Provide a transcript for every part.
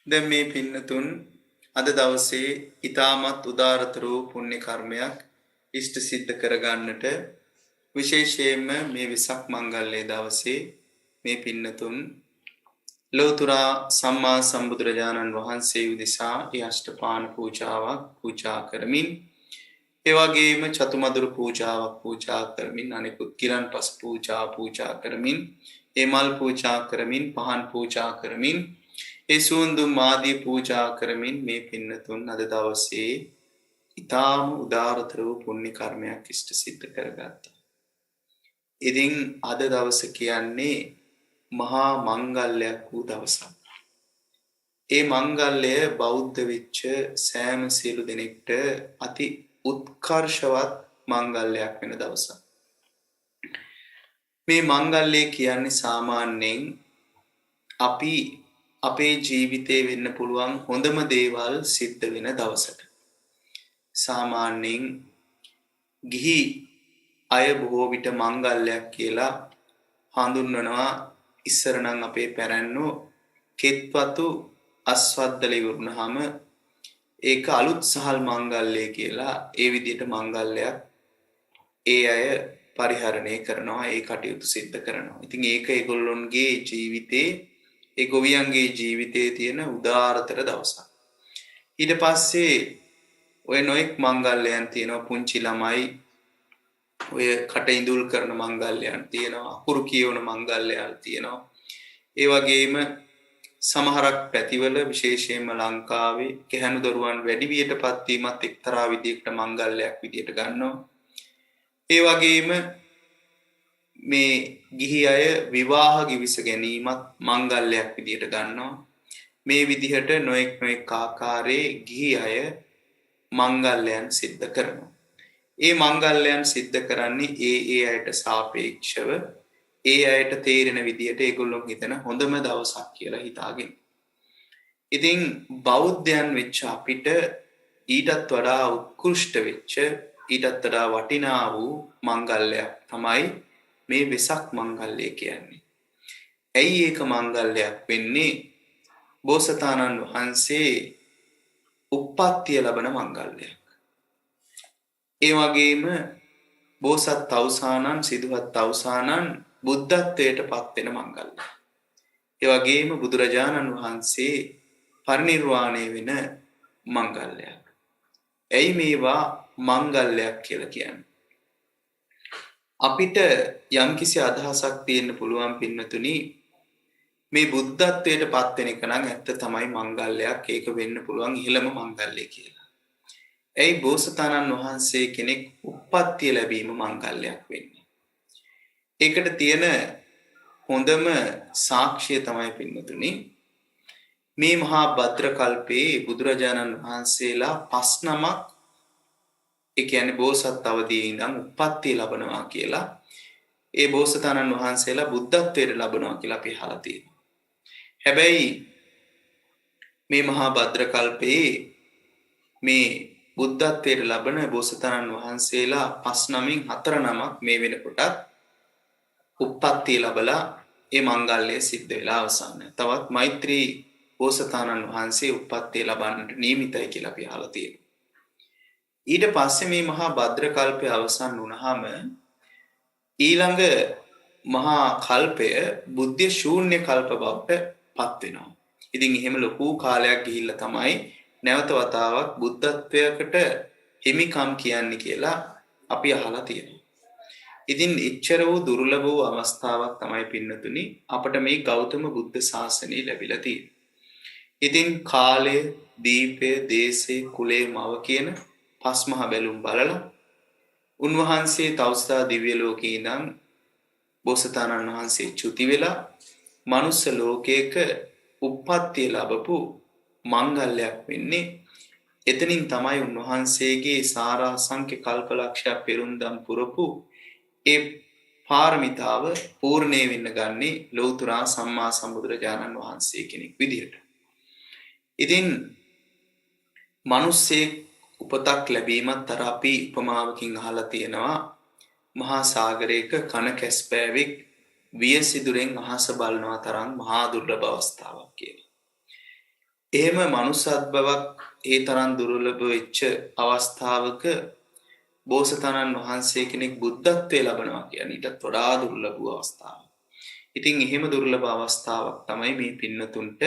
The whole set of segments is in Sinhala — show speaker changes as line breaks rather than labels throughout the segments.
දැන් මේ පින්නතුන් අද දවසේ ඊ타මත් උදාරතර වූ පුණ්‍ය කර්මයක් ඉෂ්ට සිද්ධ කරගන්නට විශේෂයෙන්ම මේ වෙසක් මංගල්‍ය දවසේ මේ පින්නතුන් ලෞතුරා සම්මා සම්බුදුරජාණන් වහන්සේ උදෙසා ඒ අෂ්ටපාන පූජාවක් පූජා කරමින් ඒ වගේම චතුමදුරු පූජාවක් පූජා කරමින් අනෙකුත් කිරන්පස් පූජා කරමින් ඒ මල් පූජා කරමින් පහන් පූජා කරමින් ඒ සුවඳුම් ආදී පූජා කරමින් මේ පින්නතුන් අද දවසේ ඊටාම උදාරතර වූ පුණ්‍ය කර්මයක් ඉෂ්ට සිද්ධ කරගත්තා. ඉතින් අද දවස කියන්නේ මහා මංගල්‍යයක් වූ දවසක්. ඒ මංගල්‍යය බෞද්ධ වෙච්ච සෑම සියලු දෙනෙක්ට අති උත්කර්ෂවත් මංගල්‍යයක් වෙන දවසක්. මේ මංගල්‍යය කියන්නේ සාමාන්‍යයෙන් අපි අපේ ජීවිතේ වෙන්න පුළුවන් හොඳම දේවල් සිද්ධ වෙන දවසට. සාමාන්‍යයෙන් ගිහි අය බොහෝ විට මංගල්‍යයක් කියලා හඳුන්වනවා. ඉස්සර නම් අපේ පැරැන්නෝ කෙත්වතු අස්වද්දල ඉවරුනහම ඒක අලුත් සහල් මංගල්‍යය කියලා ඒ විදිහට මංගල්‍යයක් ඒ අය පරිහරණය කරනවා, ඒ කටයුතු සිද්ධ කරනවා. ඉතින් ඒක ඒගොල්ලොන්ගේ ජීවිතේ ඒ ගොවියන්ගේ ජීවිතයේ තියෙන උදාාරතර දවසක්. ඊට පස්සේ ඔය නොයෙක් මංගල්‍යයන් තියෙනවා. පුංචි ළමයි ඔය කට ඉඳුල් කරන මංගල්‍යයන් තියෙනවා, අකුරු කියවන මංගල්‍යයන් තියෙනවා. ඒ වගේම සමහරක් පැතිවල විශේෂයෙන්ම ලංකාවේ ගැහැණු දරුවන් වැඩි වියටපත් වීමත් එක්තරා විදිහකට මංගල්‍යයක් විදිහට ගන්නවා. ඒ වගේම මේ ගිහි අය විවාහ ගිවිස ගැනීමත් මංගල්‍යයක් විදිහට ගන්නවා. මේ විදිහට නොඑක් ආකාරයේ ගිහි අය මංගල්‍යයන් සිද්ධ කරනවා. ඒ මංගල්‍යයන් සිද්ධ කරන්නේ ඒ අයට සාපේක්ෂව ඒ අයට තේරෙන විදිහට ඒගොල්ලෝ හිතන හොඳම දවසක් කියලා හිතාගෙන. ඉතින් බෞද්ධයන් වෙච්ච අපිට ඊටත් වඩා උත්කෘෂ්ඨ වෙච්ච ඊටත් වඩා වටිනා වූ මංගල්‍යයක් තමයි මේ වෙසක් මංගල්‍යය කියන්නේ. ඇයි ඒක මංගල්‍යයක් වෙන්නේ? බෝසතාණන් වහන්සේ උප්පත්තිය ලබන මංගල්‍යයක්. ඒ වගේම බෝසත් තවුසානන් සිදුවත් තවුසානන් බුද්ධත්වයට පත් වෙන මංගල්‍යයක්. ඒ වගේම බුදුරජාණන් වහන්සේ පරිනිර්වාණය වෙන මංගල්‍යයක්. ඇයි මේවා මංගල්‍යයක් කියලා කියන්නේ? අපිට යම්කිසි අදහසක් තියෙන්න පුළුවන් පින්නතුනි, මේ බුද්ධත්වයට පත් වෙන එක නම් ඇත්ත තමයි මංගල්‍යයක්. ඒක වෙන්න පුළුවන් ඉහළම මංගල්‍යය කියලා. ඇයි බෝසතාණන් වහන්සේ කෙනෙක් උප්පත්තිය ලැබීම මංගල්‍යයක් වෙන්නේ? ඒකට තියෙන හොඳම සාක්ෂිය තමයි පින්නතුනි, මේ මහා භද්‍ර කල්පයේ බුදුරජාණන් වහන්සේලා 5 නමක්, ඒ කියන්නේ බෝසත් අවදියේ ඉඳන් උප්පත්තිය ලබනවා කියලා, ඒ බෝසතාණන් වහන්සේලා බුද්ධත්වයට ලබනවා කියලා අපි අහලා තියෙනවා. හැබැයි මේ මහා භද්‍ර කල්පයේ මේ බුද්ධත්වයට ලබන බෝසතාණන් වහන්සේලා 5 නමින් 4 නමක් මේ වෙනකොටත් උප්පත්තිය ලැබලා ඒ මංගල්‍යය සිද්ධ වෙලා අවසానයි. තවත් මෛත්‍රී බෝසතාණන් වහන්සේ උප්පත්තිය ලබන්නට නියමිතයි කියලා අපි අහලා තියෙනවා. ඊට පස්සේ මේ මහා භද්‍ර කල්පය අවසන් වුණාම ඊළඟ මහා කල්පය බුද්ධ ශූන්‍ය කල්ප බවට පත් වෙනවා. ඉතින් එහෙම ලොකු කාලයක් ගිහිල්ලා තමයි නැවත වතාවක් බුද්ධත්වයකට හිමිකම් කියන්නේ කියලා අපි අහලා තියෙනවා. ඉතින් එච්චර වූ දුර්ලභ වූ අවස්ථාවක් තමයි පින්නතුනි අපට මේ ගෞතම බුද්ධ ශාසනය ලැබිලා තියෙන්නේ. ඉතින් කාලය, දීපය, දේශේ, කුලේ, මව කියන 5 මහ බැලුම් බලලා උන්වහන්සේ තවුසා දිව්‍ය ලෝකේ ඉඳන් බෝසතාණන් වහන්සේ චුති වෙලා මනුස්ස ලෝකයක උප්පත්තිය ලැබපු මංගල්‍යයක් වෙන්නේ. එතනින් තමයි උන්වහන්සේගේ සාරාංශක කල්පලක්ෂය පෙරුම්දම් පුරපු ඒ පාරමිතාව පූර්ණේ වෙන්න ගන්නේ ලෞතුරා සම්මා සම්බුදුරජාණන් වහන්සේ කෙනෙක් විදිහට. ඉතින් මිනිස්සේ උපතක් ලැබීමත් අර අපි උපමාවකින් අහලා තියෙනවා, මහා සාගරයක කන කැස්පෑවෙක් වියසිදුරෙන් අහස බලනවා තරම් මහා දුර්ලභ අවස්ථාවක් කියලා. එහෙම මනුස්සත් බවක් ඒ තරම් දුර්ලභ වෙච්ච අවස්ථාවක බෝසතාණන් වහන්සේ කෙනෙක් බුද්ධත්වයේ ලබනවා කියන්නේ ඊටත් වඩා දුර්ලභ අවස්ථාවක්. ඉතින් එහෙම දුර්ලභ අවස්ථාවක් තමයි මේ පින්නතුන්ට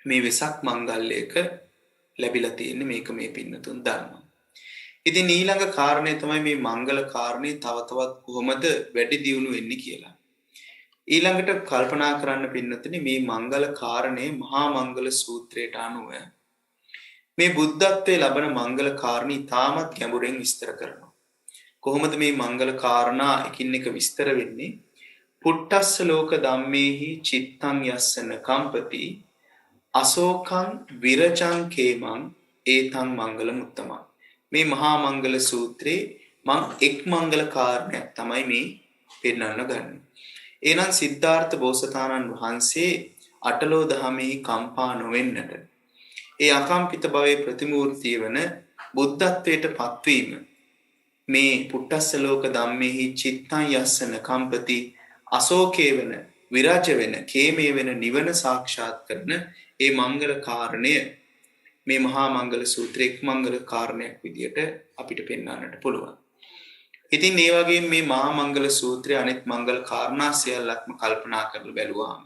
මේ වෙසක් මංගල්‍යයක ලැබිලා තියෙන්නේ. මේක මේ පින්නතුන් දන්නවා. ඉතින් ඊළඟ කාරණය තමයි මේ මංගල කාරණේ තව තවත් කොහොමද වැඩි දියුණු වෙන්නේ කියලා. ඊළඟට කල්පනා කරන්න පින්නතුනි මේ මංගල කාරණේ මහා මංගල සූත්‍රයට අනුව මේ බුද්ධත්වයේ ලබන මංගල කාරණේ තාමත් ගැඹුරින් විස්තර කරනවා. කොහොමද මේ මංගල කාරණා එකින් එක විස්තර වෙන්නේ? පුට්ටස්ස ලෝක ධම්මේහි චිත්තං යස්සන කම්පති අශෝකං විරජං කේමං ඒතං මංගල මුත්තමං. මේ මහා මංගල සූත්‍රේ මං එක් මංගල කාරණයක් තමයි මේ පෙන්වන්න ගන්නේ. එහෙනම් සිද්ධාර්ථ බෝසතාණන් වහන්සේ අටලෝ දහමෙහි කම්පා නොවෙන්නට ඒ අකම්පිත භවයේ ප්‍රතිමූර්තිය වන බුද්ධත්වයට පත්වීම මේ පුට්ටස්ස ලෝක ධම්මෙහි චිත්තං යස්සන කම්පති අශෝකේ වෙන විරාජ වෙන කේමේ වෙන නිවන සාක්ෂාත් කරන ඒ මංගල කාරණය මේ මහා මංගල සූත්‍රයේ එක් මංගල කාරණයක් විදියට අපිට පෙන්වන්නට පුළුවන්. ඉතින් මේ වගේ මේ මහා මංගල සූත්‍රයේ අනෙක් මංගල කාරණා සියල්ලක්ම කල්පනා කරලා බැලුවාම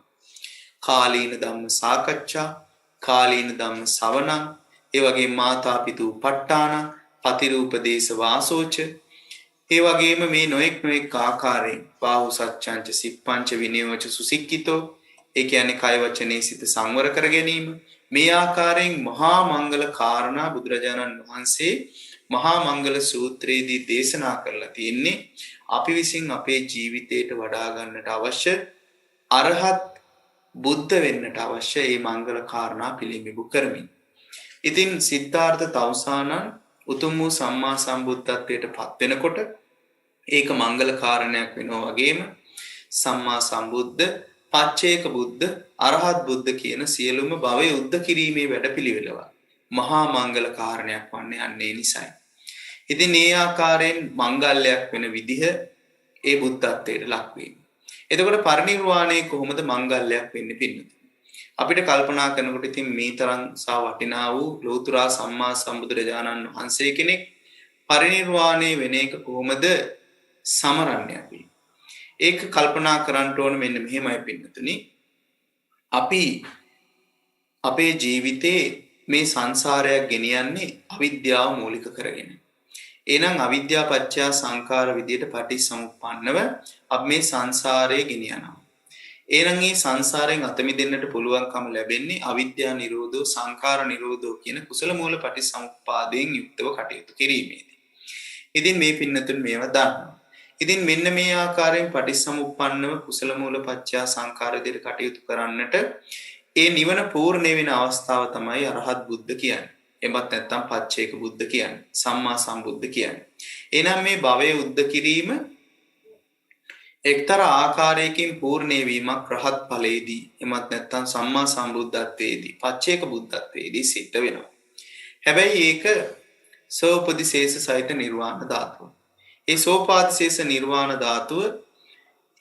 කාලීන ධම්ම සාකච්ඡා, කාලීන ධම්ම ශ්‍රවණං, ඒ වගේ මාතා පිතු උපට්ඨාන, පතිරූපදේශ වාසෝච, ඒ වගේම මේ නොඑක් ආකාරයෙන් බාහු සච්ඡංච සිප්පංච විනයෝච සුසික්කිතෝ, ඒ කියන්නේ කය වචනේ සිත සංවර කර ගැනීම. මේ ආකාරයෙන් මහා මංගල කාරණා බුදුරජාණන් වහන්සේ මහා මංගල සූත්‍රයේදී දේශනා කරලා තියෙන්නේ අපි විසින් අපේ ජීවිතයට වඩා ගන්නට අවශ්‍ය අරහත් බුද්ධ වෙන්නට අවශ්‍ය මේ මංගල කාරණා පිළිඹු කරමින්. ඉතින් සිද්ධාර්ථ තවුසානන් උතුම් වූ සම්මා සම්බුද්ධත්වයට පත් වෙනකොට ඒක මංගල කාරණයක් වෙනවා වගේම සම්මා සම්බුද්ධ, පච්චේක බුද්ධ, අරහත් බුද්ධ කියන සියලුම භවයේ උද්ද කිරීමේ වැඩපිළිවෙලව මහා මංගල කාරණයක් වන්නේ අන්නේ නිසයි. ඉතින් මේ ආකාරයෙන් මංගල්‍යයක් වෙන විදිහ ඒ බුද්ධත්වයට ලක්වීම. එතකොට පරිනිර්වාණය කොහොමද මංගල්‍යයක් වෙන්නේ පින්නතුනි? අපිට කල්පනා කරනකොට ඉතින් මේ තරම් සා වටිනා වූ ලෝතර සම්මා සම්බුදුරජාණන් වහන්සේ කෙනෙක් පරිනිර්වාණය වෙන එක කොහොමද සමරන්නේ අපි? ඒක කල්පනා කරන්න ඕන මෙන්න මෙහෙමයි පින්නතුනි. අපි අපේ ජීවිතේ මේ සංසාරයක් ගෙනියන්නේ අවිද්‍යාව මූලික කරගෙන. එහෙනම් අවිද්‍යාව පත්‍ය සංඛාර විදියට පටිසමුප්පන්නව අපි මේ සංසාරේ ගෙනියනවා. එහෙනම් මේ සංසාරයෙන් අත මිදෙන්නට පුළුවන්කම ලැබෙන්නේ අවිද්‍යා නිරෝධෝ සංඛාර නිරෝධෝ කියන කුසල මූල පටිසමුප්පාදයෙන් යුක්තව කටයුතු කිරීමේදී. ඉතින් මේ පින්නතුන් මේව දන්නවා. ඉතින් මෙන්න මේ ආකාරයෙන් පටිසමුප්පන්නව කුසල මූල පත්‍ය සංඛාර විදියට කටයුතු කරන්නට ඒ නිවන පූර්ණ වෙන අවස්ථාව තමයි අරහත් බුද්ධ කියන්නේ. එමත් නැත්නම් පච්චේක බුද්ධ කියන්නේ. සම්මා සම්බුද්ධ කියන්නේ. එහෙනම් මේ භවයේ උද්ද කිරීම එක්තරා ආකාරයකින් පූර්ණ වීමක් රහත් ඵලයේදී එමත් නැත්නම් සම්මා සම්බුද්ධත්වයේදී පච්චේක බුද්ධත්වයේදී සිද්ධ වෙනවා. හැබැයි ඒක සෝපදිශේෂ සහිත නිර්වාණ ධාතුව. ඒ සෝපාදිශේෂ නිර්වාණ ධාතුව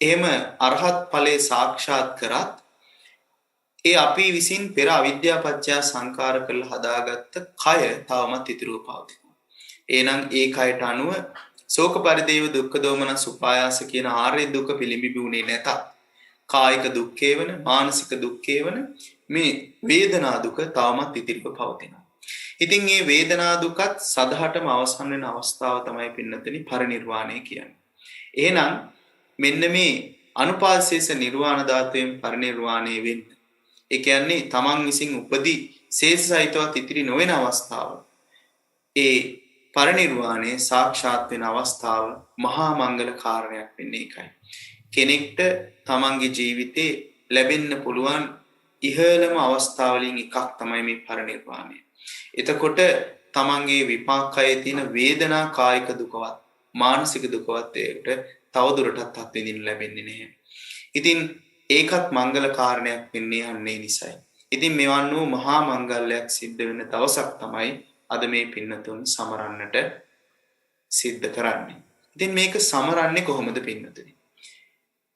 එහෙම අරහත් ඵලයේ සාක්ෂාත් කරත් ඒ අපි විසින් පෙර අවිද්‍යාව පත්‍ය සංකාර කරලා හදාගත්ත කය තවමත් ඉතිරිව පවතිනවා. එහෙනම් ඒ කයට අනුව ශෝක පරිදේව දුක්ඛ දෝමන සුපායාස කියන ආර්ය දුක පිළිඹුනේ නැතත් කායික දුක්ඛේ වන මානසික දුක්ඛේ වන මේ වේදනා දුක තවමත් ඉතිරිව පවතිනවා. ඉතින් මේ වේදනා දුකත් සදහටම අවසන් වෙන අවස්ථාව තමයි පින්නතනි පරිනිර්වාණය කියන්නේ. එහෙනම් මෙන්න මේ අනුපාදශේෂ නිර්වාණ ධාතුවෙන් පරිනිර්වාණය වෙන්නේ. ඒ කියන්නේ තමන් විසින් උපදී ශේෂසහිතවත් ඉතිරි නොවන අවස්ථාව. ඒ පරිනිර්වාණය සාක්ෂාත් වෙන අවස්ථාව මහා මංගල කාරණයක් වෙන්නේ ඒකයි. කෙනෙක්ට තමන්ගේ ජීවිතේ ලැබෙන්න පුළුවන් ඉහළම අවස්ථාවලින් එකක් තමයි මේ පරිනිර්වාණය. එතකොට තමන්ගේ විපාකයේ තියෙන වේදනා කායික දුකවත් මානසික දුකවත් ඒකට තවදුරටත් අත්විඳින්න ලැබෙන්නේ නැහැ. ඉතින් ඒකත් මංගල කාරණයක් වෙන්නේ අන්නේ නිසයි. ඉතින් මෙවන් වූ මහා මංගල්‍යයක් සිද්ධ වෙන දවසක් තමයි අද මේ පින්නතුන් සමරන්නට සිද්ධ කරන්නේ. ඉතින් මේක සමරන්නේ කොහොමද පින්නතුනි?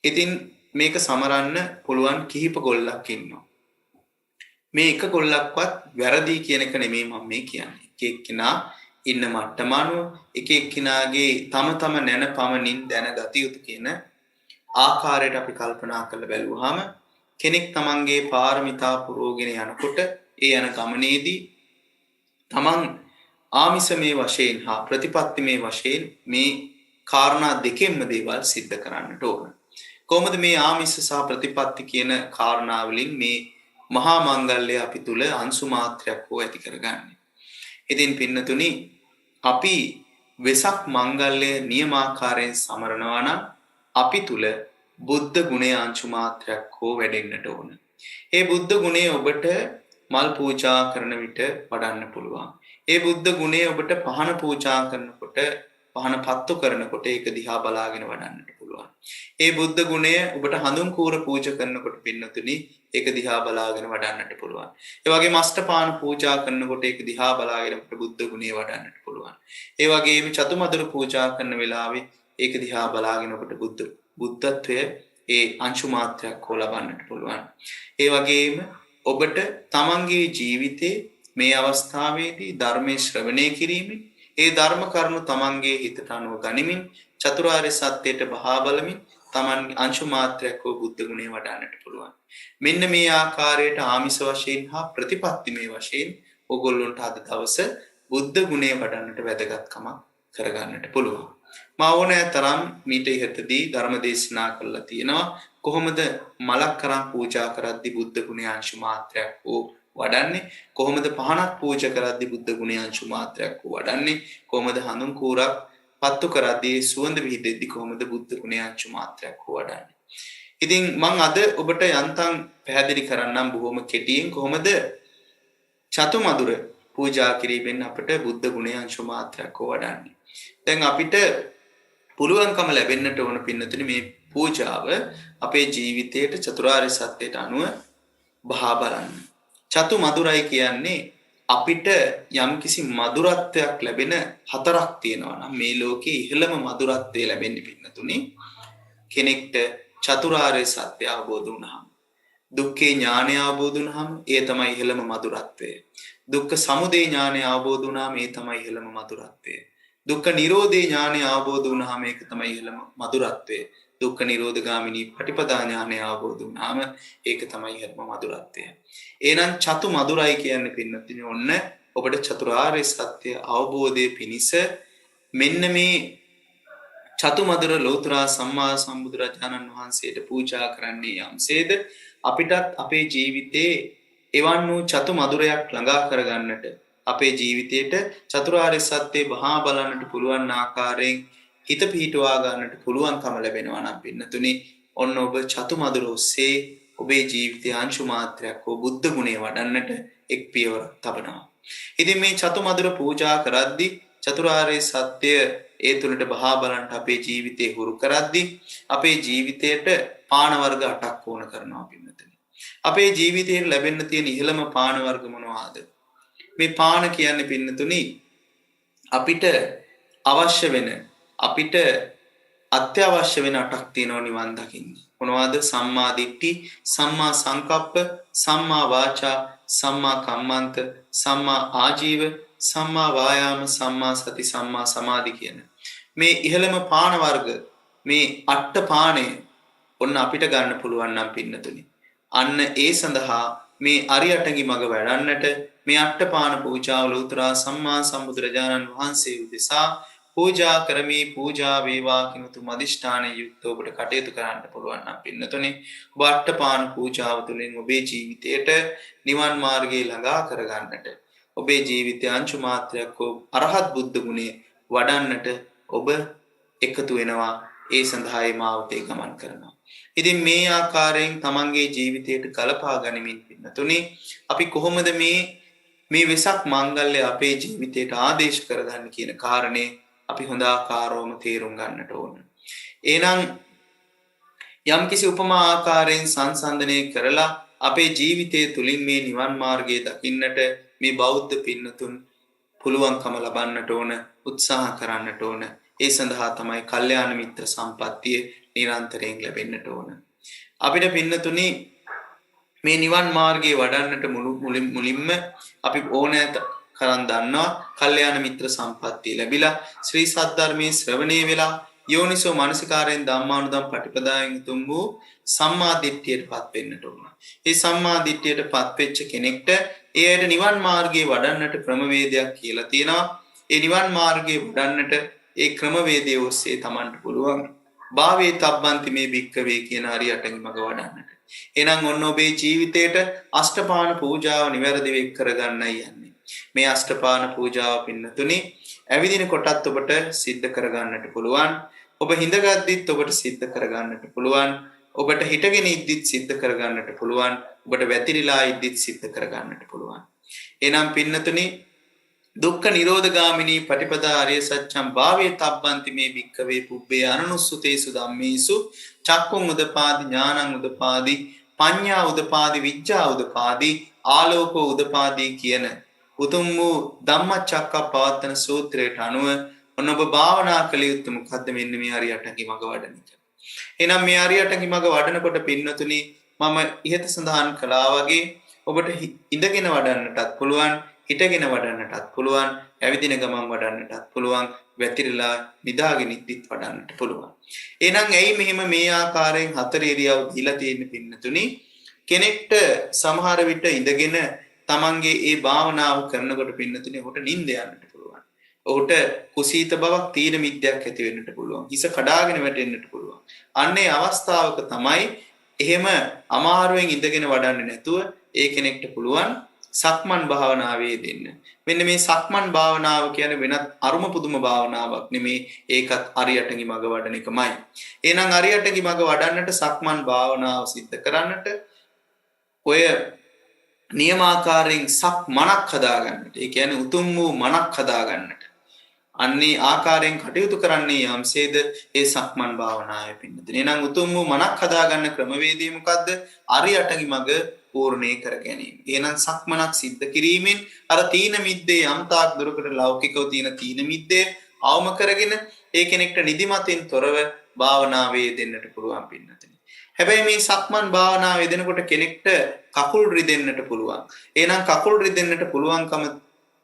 ඉතින් මේක සමරන්න පුළුවන් කිහිප ගොල්ලක් ඉන්නවා. මේ එක කොල්ලක්වත් වැරදි කියන එක නෙමෙයි මම මේ කියන්නේ. එක එක්කිනා ඉන්න මට්ටම අනුව එක එක්කිනාගේ තම නැන පමණින් දැනගත යුතු කියන ආකාරයට අපි කල්පනා කරලා බැලුවාම කෙනෙක් තමන්ගේ පාරමිතා පුරෝගෙන යනකොට ඒ යන ගමනේදී තමන් ආමිසමේ වශයෙන් හා ප්‍රතිපත්තිමේ වශයෙන් මේ කාරණා දෙකෙන්ම දේවල් සිද්ධ කරන්නට ඕන. කොහොමද මේ ආමිස සහ ප්‍රතිපත්ති කියන කාරණා වලින් මේ මහා මංගල්‍ය අපි තුල අංශු මාත්‍රයක් හෝ ඇති කරගන්නේ. ඉතින් පින්නතුනි අපි වෙසක් මංගල්‍ය නියමාකාරයෙන් සමරනවා නම් අපි තුල බුද්ධ ගුණය අංශු මාත්‍රයක් හෝ වැඩෙන්නට ඕන. ඒ බුද්ධ ගුණය ඔබට මල් පූජා කරන විට වඩන්න පුළුවන්. ඒ බුද්ධ ගුණය ඔබට පහන පූජා කරනකොට පහන පත්තු කරනකොට ඒක දිහා බලාගෙන වඩන්නට පුළුවන්. ඒ බුද්ධ ගුණය ඔබට හඳුන් කූර පූජා කරනකොට පින්නතුනි ඒක දිහා බලාගෙන වඩන්නට පුළුවන්. ඒ වගේම අෂ්ටපාන පූජා කරනකොට ඒක දිහා බලාගෙන බුද්ධ ගුණය වඩන්නට පුළුවන්. ඒ වගේම චතුමදුර පූජා කරන වෙලාවේ ඒක දිහා බලාගෙන ඔබට බුද්ධත්වය ඒ අංශු මාත්‍රයක් හෝ ලබන්නට පුළුවන්. ඒ වගේම ඔබට තමන්ගේ ජීවිතේ මේ අවස්ථාවේදී ධර්මයේ ශ්‍රවණය කිරීමෙන් ඒ ධර්ම කරුණු තමන්ගේ හිතට අනුව ගනිමින් චතුරාර්ය සත්‍යයට බහා බලමින් තමන්ගේ අංශු මාත්‍රයක් හෝ බුද්ධ ගුණය වඩන්නට පුළුවන්. මෙන්න මේ ආකාරයට ආමිස වශයෙන් හා ප්‍රතිපත්තිමේ වශයෙන් ඔයගොල්ලන්ට අද දවස බුද්ධ ගුණය වඩන්නට වැදගත්කමක් කරගන්නට පුළුවන්. මා ඕනෑ තරම් මීට ඉහතදී ධර්ම දේශනා කළා තියෙනවා කොහොමද මලක් කරන් පූජා කරද්දී බුද්ධ ගුණය අංශු මාත්‍රයක් හෝ වඩන්නේ, කොහොමද පහනක් පූජා කරද්දී බුද්ධ ගුණය අංශු මාත්‍රයක් හෝ වඩන්නේ, කොහොමද හඳුන් කූරක් පත්තු කරද්දී සුවඳ විහිදෙද්දී කොහොමද බුද්ධ ගුණය අංශු මාත්‍රයක් හෝ වඩන්නේ. ඉතින් මම අද ඔබට යන්තම් පැහැදිලි කරන්නම් බොහොම කෙටියෙන් කොහොමද චතුමදුර පූජා කිරීමෙන් අපට බුද්ධ ගුණය අංශු මාත්‍රයක් හෝ වඩන්නේ. දැන් අපිට පුළුවන්කම ලැබෙන්නට ඕන පින්නතුනි මේ පූජාව අපේ ජීවිතයට චතුරාර්ය සත්‍යයට අනුව බහා බලන්න. චතු මధుරයි කියන්නේ අපිට යම්කිසි මధుරත්වයක් ලැබෙන හතරක් තියෙනවා නම් මේ ලෝකේ ඉහළම මధుරත්වය ලැබෙන්නේ පින්නතුනි කෙනෙක්ට චතුරාර්ය සත්‍ය අවබෝධ වුණාම. දුක්ඛේ ඥානය අවබෝධ වුණාම ඒ තමයි ඉහළම මధుරත්වය. දුක්ඛ සමුදය ඥානය අවබෝධ වුණාම ඒ තමයි ඉහළම මధుරත්වය. දුක්ඛ නිරෝධේ ඥානය අවබෝධ වුණාම ඒක තමයි ඉහළම මధుරත්වය. දුක්ඛ නිරෝධ ගාමිනී පටිපදා ඥානය අවබෝධ වුණාම ඒක තමයි ඉහළම මధుරත්වය. එහෙනම් චතු මధుරයි කියන්නේ පින්නතිනේ ඔන්න ඔබට චතුරාර්ය සත්‍ය අවබෝධයේ පිණිස මෙන්න මේ චතු මధుර ලෝතර සම්මා සම්බුදුරජාණන් වහන්සේට පූජා කරන්නේ යම්සේද අපිටත් අපේ ජීවිතේ එවන් වූ චතු මధుරයක් ළඟා කරගන්නට අපේ ජීවිතයට චතුරාර්ය සත්‍ය බහා බලන්නට පුළුවන් ආකාරයෙන් හිත පිහිටුවා ගන්නට පුළුවන්කම ලැබෙනවා නම් පින්නතුනි ඔන්න ඔබ චතු මధుර ඔස්සේ ඔබේ ජීවිතයේ අංශු මාත්‍රයක් හෝ බුද්ධ ගුණය වඩන්නට එක් පියවරක් තබනවා. ඉතින් මේ චතු මధుර පූජා කරද්දී චතුරාර්ය සත්‍ය ඒ තුළට බහා බලන්න අපේ ජීවිතේ හුරු කරද්දී අපේ ජීවිතයට පාන වර්ග 8ක් ඕන කරනවා පින්නතුනි. අපේ ජීවිතේ ලැබෙන්න තියෙන ඉහළම පාන වර්ග මොනවාද? මේ පාන කියන්නේ පින්නතුනි අපිට අවශ්‍ය වෙන අපිට අත්‍යවශ්‍ය වෙන 8ක් තියෙනවා නිවන් දකින්න. මොනවාද? සම්මා දිට්ඨි, සම්මා සංකප්ප, සම්මා වාචා, සම්මා කම්මන්ත, සම්මා ආජීව, සම්මා වායාම, සම්මා සති, සම්මා සමාධි කියන මේ ඉහළම පාන වර්ග මේ 8 පාණය ඔන්න අපිට ගන්න පුළුවන් නම් පින්නතුනි. අන්න ඒ සඳහා මේ අරියටඟි මඟ වැඩන්නට මේ 8 පාන පූජාව ලෝතර සම්මා සම්බුදුරජාණන් වහන්සේ උදෙසා පූජා කරමි පූජා වේවා කිනුතු මදිෂ්ඨානයේ යුක්ත ඔබට කටයුතු කරන්න පුළුවන් නම් පින්නතුනි ඔබ 8 පාන පූජාව තුළින් ඔබේ ජීවිතයට නිවන් මාර්ගය ළඟා කරගන්නට ඔබේ ජීවිතය අංශු මාත්‍රයක් හෝ අරහත් බුද්ධ ගුණය වඩන්නට ඔබ එකතු වෙනවා. ඒ සඳහා මේ මාවතේ ගමන් කරනවා. ඉතින් මේ ආකාරයෙන් තමන්ගේ ජීවිතයට කලපා ගනිමින් පින්නතුනි අපි කොහොමද මේ වෙසක් මංගල්‍ය අපේ ජීවිතයට ආදේශ කරගන්න කියන කාරණේ අපි හොඳ ආකාරවම තේරුම් ගන්නට ඕන. එහෙනම් යම්කිසි උපමා ආකාරයෙන් සංසන්දනය කරලා අපේ ජීවිතය තුලින් මේ නිවන් මාර්ගය දකින්නට මේ බෞද්ධ පින්නතුන් පුළුවන්කම ලබන්නට ඕන, උත්සාහ කරන්නට ඕන. ඒ සඳහා තමයි කල්යාණ මිත්‍ර සම්පත්තිය නිරන්තරයෙන් ලැබෙන්නට ඕන. අපිට පින්නතුනි මේ නිවන් මාර්ගයේ වඩන්නට මුලින්ම අපි ඕනෑ කරන් දන්නවා කල්යාණ මිත්‍ර සම්පත්තිය ලැබිලා ශ්‍රී සද්ධර්මයේ ශ්‍රවණය වෙලා යෝනිසෝ මනසිකාරයෙන් ධම්මානුධම් පටිපදායෙන් තුම් වූ සම්මා දිට්ඨියටපත් වෙන්නට ඕන. මේ සම්මා දිට්ඨියටපත් වෙච්ච කෙනෙක්ට එයට නිවන් මාර්ගයේ වඩන්නට ක්‍රමවේදයක් කියලා තියෙනවා. ඒ නිවන් මාර්ගයේ වඩන්නට ඒ ක්‍රමවේදය ඔස්සේ Tamanට පුළුවන්. භාවේ තබ්බන්ති මේ භික්කවේ කියන හරියටම මග වඩන්නට. එහෙනම් ඔන්න ඔබේ ජීවිතේට අෂ්ටපාන පූජාව නිවැරදිව එක් කරගන්නයි යන්නේ. මේ අෂ්ටපාන පූජාව පින්නතුනි ඇවිදින කොටත් ඔබට සිද්ධ කරගන්නට පුළුවන්. ඔබ හිඳගද්දිත් ඔබට සිද්ධ කරගන්නට පුළුවන්. ඔබට හිටගෙන ඉද්දිත් සිද්ධ කරගන්නට පුළුවන්. ඔබට වැතිරිලා ඉද්දිත් සිද්ධ කරගන්නට පුළුවන්. එහෙනම් පින්නතුනි දුක්ඛ නිරෝධගාමිනී පටිපදා ආර්ය සත්‍යං භාවේ තබ්බන්ති මේ භික්ඛවේ පුබ්බේ අනනුස්සතේසු ධම්මේසු චක්කුං උදපාදි ඥානං උදපාදි පඤ්ඤා උදපාදි විඥා උදපාදි ආලෝකෝ උදපාදි කියන උතුම් වූ ධම්මචක්කප්පවත්තන සූත්‍රයට අනුව ඔන්න ඔබ භාවනා කළ යුතු මොකද්ද මෙන්න මේ හරියටගේ මඟ වඩන එක. එහෙනම් මේ හරියටගේ මඟ වඩනකොට පින්නතුනි මම ඉහත සඳහන් කළා වගේ ඔබට ඉඳගෙන වඩන්නටත් පුළුවන් හිටගෙන වඩන්නටත් පුළුවන් ඇවිදින ගමන් වඩන්නටත් පුළුවන් වැතිරිලා නිදාගෙන ඉද්දිත් වඩන්නට පුළුවන්. එහෙනම් ඇයි මෙහෙම මේ ආකාරයෙන් හතර ඉරියව් දීලා තියෙන පින්නතුනි කෙනෙක්ට සමහර විට ඉඳගෙන තමන්ගේ ඒ භාවනාව කරනකොට පින්නතුනි ඔහුට නිින්ද යන්නට පුළුවන්. ඔහුට කුසීත බවක් තීන මිද්‍යක් ඇති වෙන්නට පුළුවන්. හිස කඩාගෙන වැටෙන්නට පුළුවන්. අන්නේ අවස්ථාවක තමයි එහෙම අමාරුවෙන් ඉඳගෙන වඩන්නේ නැතුව ඒ කෙනෙක්ට පුළුවන් සක්මන් භාවනාවේ දෙන්න. මෙන්න මේ සක්මන් භාවනාව කියන්නේ වෙනත් අරුම පුදුම භාවනාවක් නෙමේ. ඒකත් අරියටගේ මඟ වඩන එකමයි. එහෙනම් අරියටගේ මඟ වඩන්නට සක්මන් භාවනාව සිද්ධ කරන්නට ඔය නියමාකාරයෙන් මනක් හදාගන්නට. ඒ කියන්නේ උතුම් වූ මනක් හදාගන්නට. අන්නේ ආකාරයෙන් කටයුතු කරන්නේ යම්සේද ඒ සක්මන් භාවනාවේ පින්නතුනි. එහෙනම් උතුම් වූ මනක් හදාගන්න ක්‍රමවේදය මොකද්ද? අරියටගේ මඟ පූර්ණේ කර ගැනීම. එහෙනම් සක්මනක් සිද්ධ කිරීමෙන් අර තීන මිද්දේ යම්තාක් දුරකට ලෞකිකව තියෙන තීන මිද්දේ අවම කරගෙන ඒ කෙනෙක්ට නිදිමතෙන් තොරව භාවනාවේ දෙන්නට පුළුවන් පින්නතුනි. හැබැයි මේ සක්මන් භාවනාව යෙදෙනකොට කෙනෙක්ට කකුල් රිදෙන්නට පුළුවන්. එහෙනම් කකුල් රිදෙන්නට පුළුවන්කම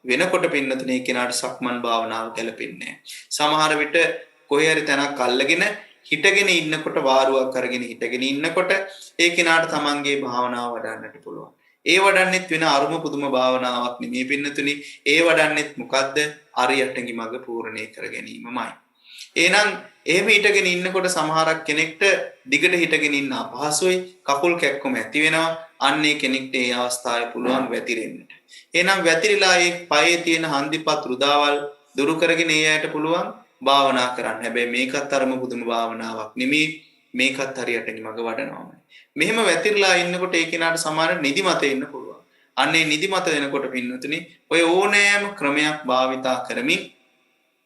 වෙනකොට පින්නතුනි කෙනාට සක්මන් භාවනාව ගැලපෙන්නේ නැහැ. සමහර විට කොහේ හරි තැනක් අල්ලගෙන හිටගෙන ඉන්නකොට වාරුවක් අරගෙන හිටගෙන ඉන්නකොට ඒ කෙනාට තමන්ගේ භාවනාව වඩන්නට පුළුවන්. ඒ වඩන්නෙත් වෙන අරුම පුදුම භාවනාවක් නෙමෙයි පින්නතුනි. ඒ වඩන්නෙත් මොකද්ද? අරියට්ටඟි මඟ පූර්ණේ කර ගැනීමමයි. එහෙනම් එහෙම හිටගෙන ඉන්නකොට සමහරක් කෙනෙක්ට දිගට හිටගෙන ඉන්න අපහසුයි. කකුල් කැක්කම ඇති වෙනවා. අන්නේ කෙනෙක්ට ඒ අවස්ථාවේ පුළුවන් වැතිරෙන්නට. එහෙනම් වැතිරිලා ඒ පයේ තියෙන හන්දිපත් රුදාවල් දුරු කරගෙන ඒ අයට පුළුවන් භාවනා කරන්න. හැබැයි මේකත් අරම පුදුම භාවනාවක් නෙමෙයි. මේකත් හරියටම මඟ වඩනවාමයි. මෙහෙම වැතිරලා ඉන්නකොට ඒ කෙනාට සමහර නිදිමත එන්න පුළුවන්. අන්නේ නිදිමත එනකොට පින්නතුනි ඔය ඕනෑම ක්‍රමයක් භාවිතා කරමින්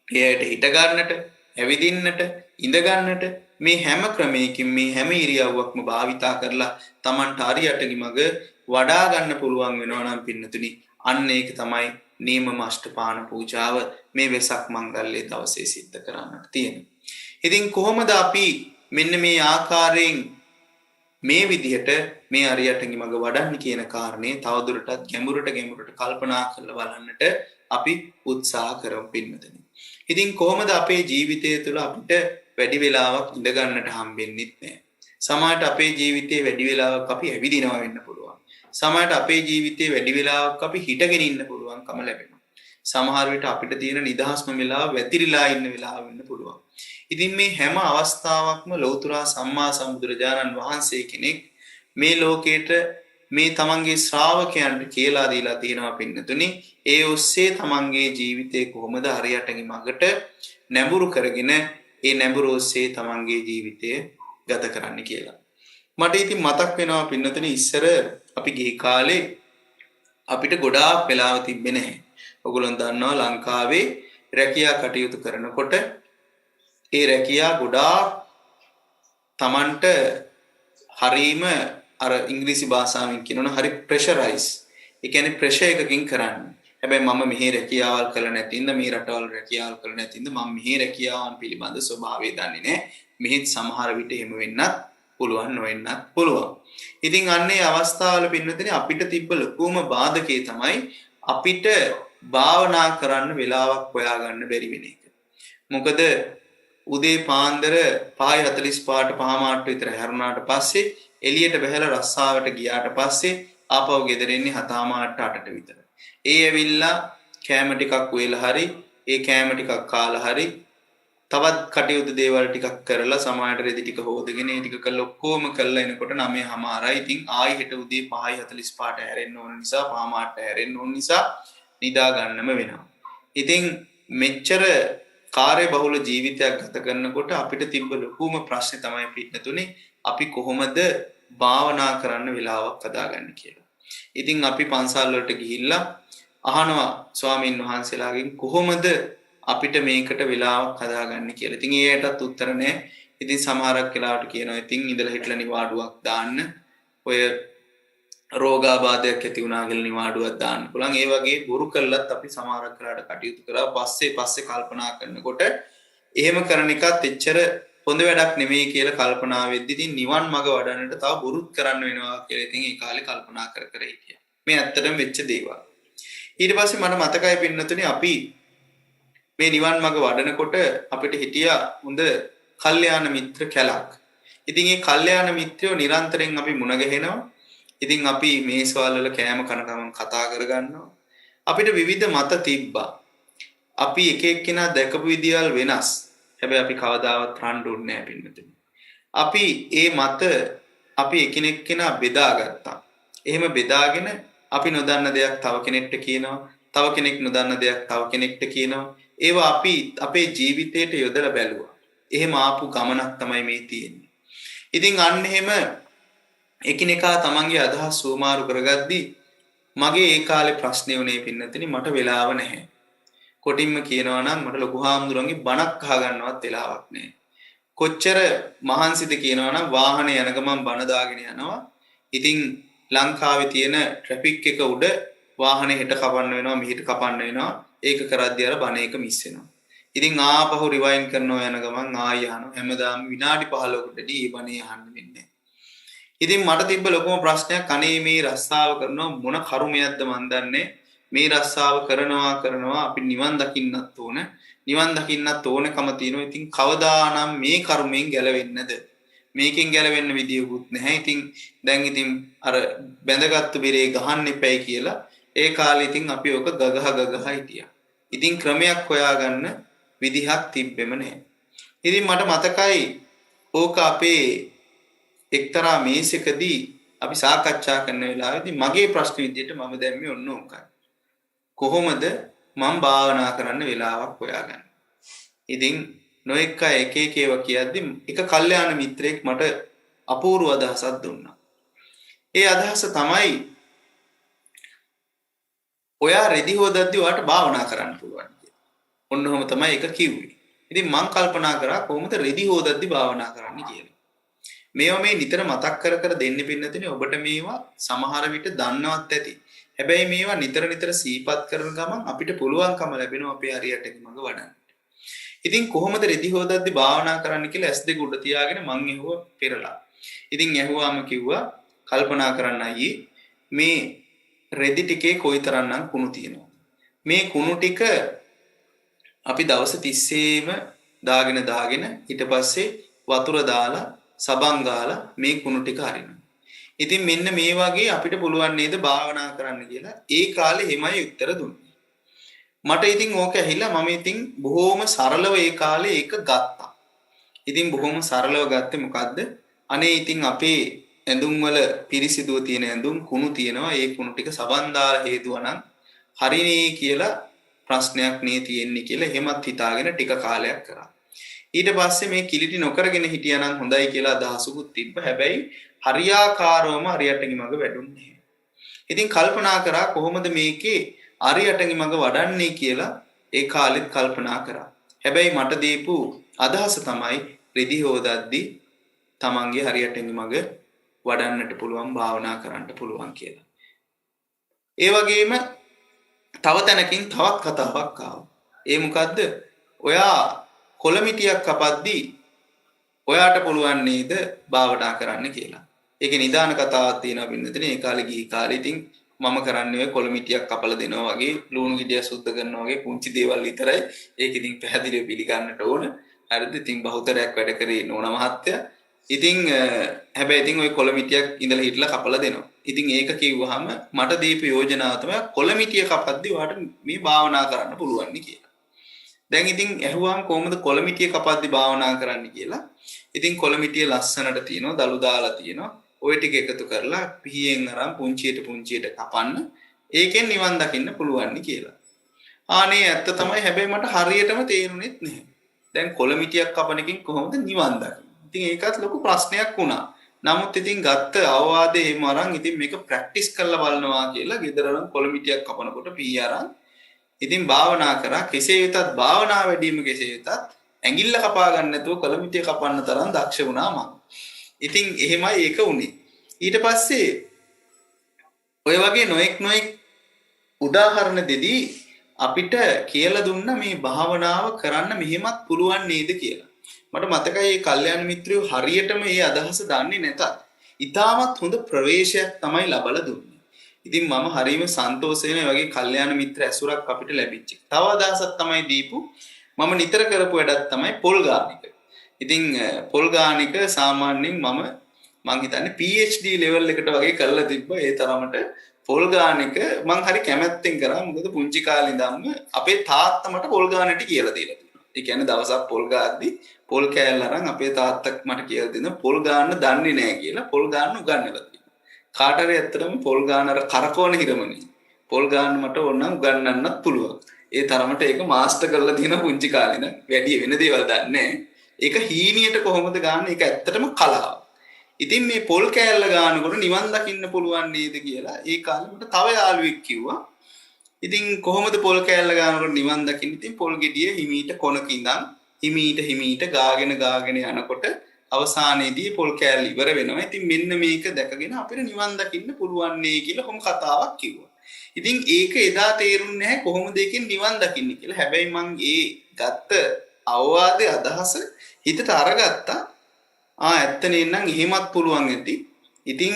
එයට හිට ගන්නට, ඇවිදින්නට, ඉඳ ගන්නට මේ හැම ක්‍රමයකින් මේ හැම ඉරියව්වක්ම භාවිතා කරලා Tamanට හරියටම මඟ වඩා ගන්න පුළුවන් වෙනවා නම් පින්නතුනි අන්න ඒක තමයි නියම අෂ්ටපාන පූජාව මේ වෙසක් මංගල්‍යයේ දවසේ සිද්ධ කරන්නට තියෙනවා. ඉතින් කොහොමද අපි මෙන්න මේ ආකාරයෙන් මේ විදිහට මේ අරියටගේ මඟ වඩන්නේ කියන කාරණේ තවදුරටත් ගැඹුරට කල්පනා කරලා බලන්නට අපි උත්සාහ කරමු පින්වතුනි. ඉතින් කොහොමද අපේ ජීවිතය තුළ අපිට වැඩි වෙලාවක් ඉඳ ගන්නට හම්බෙන්නේ නැහැ. සමහරට අපේ ජීවිතේ වැඩි වෙලාවක් අපි ඇවිදිනවා වෙන්න පුළුවන්. සමහරට අපේ ජීවිතේ වැඩි වෙලාවක් අපි හිටගෙන ඉන්න පුළුවන්කම ලැබෙනවා. සමහර විට අපිට තියෙන නිදහස්ම වෙලාව වැතිරිලා ඉන්න වෙලාව වෙන්න පුළුවන්. ඉතින් මේ හැම අවස්ථාවක්ම ලෞතුරා සම්මා සම්බුදුරජාණන් වහන්සේ කෙනෙක් මේ ලෝකේට මේ තමන්ගේ ශ්‍රාවකයන්ට කියලා දීලා තියෙනවා පින්නතුනි. ඒ ඔස්සේ තමන්ගේ ජීවිතේ කොහොමද හරියටම මඟට නැඹුරු කරගෙන ඒ නැඹුරු ඔස්සේ තමන්ගේ ජීවිතය ගත කරන්න කියලා. මට ඉතින් මතක් වෙනවා පින්නතුනි ඉස්සර අපි ගිහි කාලේ අපිට ගොඩාක් වෙලාව තිබ්බේ නැහැ. ඔයගොල්ලෝ දන්නවා ලංකාවේ රැකියා කටයුතු කරනකොට ඒ රැකියා ගොඩාක් Tamanට හරීම අර ඉංග්‍රීසි භාෂාවෙන් කියනවනම් හරි ප්‍රෙෂරයිස්. ඒ කියන්නේ ප්‍රෙෂර් එකකින් කරන්නේ. හැබැයි මම මෙහි රැකියාවල් කළ නැතිඳ මේ රටවල් රැකියාවල් කළ නැතිඳ මම මෙහි රැකියාවන් පිළිබඳ ස්වභාවය දන්නේ නැහැ. මෙහිත් සමහර විට එහෙම වෙන්නත් පුළුවන් නොවෙන්නත් පුළුවන්. ඉතින් අන්නේ අවස්ථාවල පින්නතනේ අපිට තිබ්බ ලොකුම බාධකේ තමයි අපිට භාවනා කරන්න වෙලාවක් හොයාගන්න බැරි වෙන එක. මොකද උදේ පාන්දර 5:45ට පහමාට විතර හැරුණාට පස්සේ එළියට බහැලා රස්සාවට ගියාට පස්සේ ආපහු ගෙදර එන්නේ 7:00 8ට විතර. ඒ ඇවිල්ලා කෑම ටිකක් උයලා හරි ඒ කෑම ටිකක් කාලා හරි තවත් කටයුතු දේවල් ටිකක් කරලා සමායට රෙදි ටික හොදගෙන ඒ ටික කරලා ඔක්කොම කරලා එනකොට 9:00යි. ඉතින් ආයි හෙට උදේ 5:45ට හැරෙන්න ඕන නිසා 5:00ට හැරෙන්න ඕන නිසා නිදා ගන්නම වෙනවා. ඉතින් මෙච්චර කාර්ය බහුල ජීවිතයක් ගත කරනකොට අපිට තිබ්බ ලොකුම ප්‍රශ්නේ තමයි පිටතුනේ අපි කොහොමද භාවනා කරන්න වෙලාවක් හදාගන්නේ කියලා. ඉතින් අපි පන්සල් වලට ගිහිල්ලා අහනවා ස්වාමින් වහන්සේලාගෙන් කොහොමද අපිට මේකට වෙලාවක් හදාගන්න කියලා. ඉතින් ඒකටත් උත්තර නැහැ. ඉතින් සමහරක් වෙලාවට කියනවා ඉතින් ඉඳලා හිටලා නිවාඩුවක් දාන්න. ඔය රෝගාබාධයක් ඇති වුණා කියලා නිවාඩුවක් දාන්න පුළුවන්. ඒ වගේ බොරු කළත් අපි සමහරක් වෙලාවට කටයුතු කරා පස්සේ කල්පනා කරනකොට එහෙම කරන එකත් එච්චර හොඳ වැඩක් නෙමෙයි කියලා කල්පනා වෙද්දි ඉතින් නිවන් මඟ වඩන්නට තව බොරුත් කරන්න වෙනවා කියලා ඉතින් ඒ කාලේ කල්පනා කර හිටියා. මේ ඇත්තටම වෙච්ච දේවල්. ඊට පස්සේ මට මතකයි පින්නතුනේ අපි මේ නිවන් මඟ වඩනකොට අපිට හිටියා හොඳ කල්යාණ මිත්‍ර කැලක්. ඉතින් මේ කල්යාණ මිත්‍රයෝ නිරන්තරයෙන් අපි මුණ ගැහෙනවා. ඉතින් අපි මේසවල වල කෑම කන ගමන් කතා කරගන්නවා. අපිට විවිධ මත තිබ්බා. අපි එක එක්කෙනා දැකපු විදියල් වෙනස්. හැබැයි අපි කවදාවත් රණ්ඩුන්නේ නැහැ පින්නතුනි. අපි ඒ මත අපි එකිනෙක කෙනා බෙදාගත්තා. එහෙම බෙදාගෙන අපි නොදන්න දෙයක් තව කෙනෙක්ට කියනවා. තව කෙනෙක් නොදන්න දෙයක් තව කෙනෙක්ට කියනවා. ඒවා අපි අපේ ජීවිතයට යොදලා බැලුවා. එහෙම ආපු ගමනක් තමයි මේ තියෙන්නේ. ඉතින් අන්න එහෙම එකිනෙකා තමන්ගේ අදහස් සූමාරු කරගද්දී මගේ ඒ කාලේ ප්‍රශ්නේ උනේ පින්නතනි මට වෙලාව නැහැ. කොටින්ම කියනවා නම් මට ලොකු හාමුදුරන්ගේ බණක් අහගන්නවත් වෙලාවක් නැහැ. කොච්චර මහන්සිද කියනවා නම් වාහනේ යන ගමන් බණ දාගෙන යනවා. ඉතින් ලංකාවේ තියෙන ට්‍රැෆික් එක උඩ වාහනේ හෙට කපන්න වෙනවා මෙහෙට කපන්න වෙනවා. ඒක කරද්දී අර බණ එක මිස් වෙනවා. ඉතින් ආපහු රිවයින් කරනවා යන ගමන් ආයෙ අහනවා. හැමදාම විනාඩි 15කටදී මේ බණේ අහන්න වෙන්නේ. ඉතින් මට තිබ්බ ලොකුම ප්‍රශ්නයක් අනේ මේ රස්සාව කරනවා මොන කර්මයක්ද මන් දන්නේ. මේ රස්සාව කරනවා අපි නිවන් දකින්නත් ඕන. නිවන් දකින්නත් ඕනකම තියෙනවා. ඉතින් කවදානම් මේ කර්මයෙන් ගැලවෙන්නද? මේකෙන් ගැලවෙන්න විදියකුත් නැහැ. ඉතින් දැන් ඉතින් අර බැඳගත්තු බෙරේ ගහන්න එපයි කියලා ඒ කාලේ ඉතින් අපි ඔක ගගහ හිටියා. ඉතින් ක්‍රමයක් හොයාගන්න විදිහක් තිබෙම නැහැ. ඉතින් මට මතකයි ඕක අපේ එක්තරා මේසකදී අපි සාකච්ඡා කරන වෙලාවේදී මගේ ප්‍රශ්න විදිහට මම දැම්මේ ඔන්න ඕකයි. කොහොමද මම භාවනා කරන්න වෙලාවක් හොයාගන්නේ? ඉතින් නොඑක එක ඒවා කියද්දි එක කල්යාණ මිත්‍රයෙක් මට අපූර්ව අදහසක් දුන්නා. ඒ අදහස තමයි ඔයා රෙදි හොදද්දි ඔයාට භාවනා කරන්න පුළුවන් කියලා. ඔන්න ඔහොම තමයි ඒක කිව්වේ. ඉතින් මම කල්පනා කරා කොහොමද රෙදි හොදද්දි භාවනා කරන්න කියලා. මේවා මේ නිතර මතක් කර දෙන්න පින්නතුනේ ඔබට මේවා සමහර විට දන්නවත් ඇති. හැබැයි මේවා නිතර සීපත් කරන ගමන් අපිට පුළුවන්කම ලැබෙනවා අපේ හරියට මඟ වඩන්න. ඉතින් කොහොමද රෙදි හොදද්දි භාවනා කරන්න කියලා S2 උඩ තියාගෙන මං ඇහුවා පෙරලා. ඉතින් ඇහුවාම කිව්වා කල්පනා කරන්න අයියේ මේ රෙදි ටිකේ කොයිතරම්නම් කුණු තියෙනවද? මේ කුණු ටික අපි දවස් 30ෙම දාගෙන ඊට පස්සේ වතුර දාලා සබන් ගාලා මේ කුණු ටික අරිනවා. ඉතින් මෙන්න මේ වගේ අපිට පුළුවන් නේද භාවනා කරන්න කියලා ඒ කාලේ හිමයි උත්තර දුන්නේ. මට ඉතින් ඕක ඇහිලා මම ඉතින් බොහොම සරලව ඒ කාලේ ඒක ගත්තා. ඉතින් බොහොම සරලව ගත්තේ මොකද්ද? අනේ ඉතින් අපේ ඇඳුම් වල පිරිසිදුව තියෙන ඇඳුම් කුණු තියෙනවා. ඒ කුණු ටික සබන් දාලා හේතුවනම් හරිනේ කියලා ප්‍රශ්නයක් නේ තියෙන්නේ කියලා එහෙමත් හිතාගෙන ටික කාලයක් කරා. ඊට පස්සේ මේ කිලිටි නොකරගෙන හිටියානම් හොඳයි කියලා අදහසකුත් තිබ්බ. හැබැයි හරියාකාරවම හරියටගේ මඟ වැඩුන්නේ නැහැ. ඉතින් කල්පනා කරා කොහොමද මේකේ හරියටගේ මඟ වඩන්නේ කියලා ඒ කාලෙත් කල්පනා කරා. හැබැයි මට දීපු අදහස තමයි රෙදි හොදද්දි තමන්ගේ හරියටගේ මඟ වඩන්නට පුළුවන් භාවනා කරන්න පුළුවන් කියලා. ඒ වගේම තව තැනකින් තවත් කතාවක් ආවා. ඒ මොකද්ද? ඔයා කොළමිටියක් කපද්දී ඔයාට පුළුවන් නේද භාවනා කරන්න කියලා. ඒකේ නිදාන කතාවක් තියෙනවා පින්නතනේ. ඒ කාලේ ගිහි කාලේ ඉතින් මම කරන්නේ ඔය කොළමිටියක් කපලා දෙනවා වගේ ලුණු ගෙඩිය සුද්ධ කරනවා වගේ පුංචි දේවල් විතරයි. ඒක ඉතින් පැහැදිලිව පිළිගන්නට ඕන. හරිද? ඉතින් බහුතරයක් වැඩ කරේ නෝනා මහත්තයා. ඉතින් හැබැයි ඉතින් ওই කොළමිටියක් ඉඳලා හිටලා කපලා දෙනවා. ඉතින් ඒක කිව්වහම මට දීපු යෝජනාව තමයි කොළමිටිය කපද්දි ඔයාලට මේ භාවනා කරන්න පුළුවන් නේ කියලා. දැන් ඉතින් ඇහුවාම කොහොමද කොළමිටිය කපද්දි භාවනා කරන්න කියලා. ඉතින් කොළමිටිය ලස්සනට තියෙනවා, දළු දාලා තියෙනවා. ওই ටික එකතු කරලා පිහියෙන් අරන් පුංචියට කපන්න. ඒකෙන් නිවන් දකින්න පුළුවන් නේ කියලා. ආනේ ඇත්ත තමයි. හැබැයි මට හරියටම තේරුණෙත් නැහැ. දැන් කොළමිටියක් කපන එකෙන් කොහොමද නිවන් දකින්නේ? ඉතින් ඒකත් ලොකු ප්‍රශ්නයක් වුණා. නමුත් ඉතින් ගත්ත අවවාදේ එහෙම අරන් ඉතින් මේක ප්‍රැක්ටිස් කරලා බලනවා කියලා ගෙදර නම් කොළමිටියක් කපනකොට පී අරන් ඉතින් භාවනා කරා. කෙසේ වෙතත් භාවනා වැඩිම කෙසේ වෙතත් ඇඟිල්ල කපා ගන්න නැතුව කොළමිටිය කපන්න තරම් දක්ෂ වුණා මම. ඉතින් එහෙමයි ඒක උනේ. ඊට පස්සේ ඔය වගේ නොඑක් උදාහරණ දෙදී අපිට කියලා දුන්න මේ භාවනාව කරන්න මෙහෙමත් පුළුවන් නේද කියලා. මට මතකයි මේ කල්යාණ මිත්‍රයෝ හරියටම මේ අදහස දන්නේ නැතත් ඉතාමත් හොඳ ප්‍රවේශයක් තමයි ලබලා දුන්නේ. ඉතින් මම හරියම සන්තෝෂ වෙන වගේ කල්යාණ මිත්‍ර ඇසුරක් අපිට ලැබිච්ච. තව අදහසක් තමයි දීපු මම නිතර කරපු වැඩක් තමයි පොල් ගානික. ඉතින් පොල් ගානික සාමාන්‍යයෙන් මම හිතන්නේ PhD level එකට වගේ කරලා තිබ්බා. ඒ තරමට පොල් ගානික මම හරි කැමැත්තෙන් කරා. මොකද පුංචි කාලේ ඉඳන්ම අපේ තාත්තා මට පොල් ගානට කියලා දීලා තිබුණා. ඒ කියන්නේ දවසක් පොල් ගාද්දි පොල් කෑල්ල අරන් අපේ තාත්තා මට කියලා දෙනවා පොල් ගාන්න දන්නේ නැහැ කියලා පොල් ගාන්න උගන්වලා තියෙනවා. කාට හරි ඇත්තටම පොල් ගාන අර කරකවන හිරමනේ. පොල් ගාන්න මට ඕනනම් උගන්වන්නත් පුළුවන්. ඒ තරමට ඒක මාස්ටර් කරලා තියෙන පුංචි කාලේ ඉඳන් වැඩි වෙන දේවල් දන්නේ නැහැ. ඒක හීනියට කොහොමද ගන්න? ඒක ඇත්තටම කලාව. ඉතින් මේ පොල් කෑල්ල ගන්නකොට නිවන් දකින්න පුළුවන් නේද කියලා ඒ කාලේ මට තව යාළුවෙක් කිව්වා. ඉතින් කොහොමද පොල් කෑල්ල ගන්නකොට නිවන් දකින්න? ඉතින් පොල් ගෙඩිය හිමීට කොනක ඉඳන් හිමීට ගාගෙන යනකොට අවසානයේදී පොල් කෑල්ල ඉවර වෙනවා. ඉතින් මෙන්න මේක දැකගෙන අපිට නිවන් දකින්න පුළුවන් නේ කියලා කොහොම කතාවක් කිව්වා. ඉතින් ඒක එදා තේරුන්නේ නැහැ කොහොමද ඒකෙන් නිවන් දකින්නේ කියලා. හැබැයි මං ඒ ගත්ත අවවාදයේ අදහස හිතට අරගත්තා. ඇත්තනේ නම් එහෙමත් පුළුවන් ඇති. ඉතින්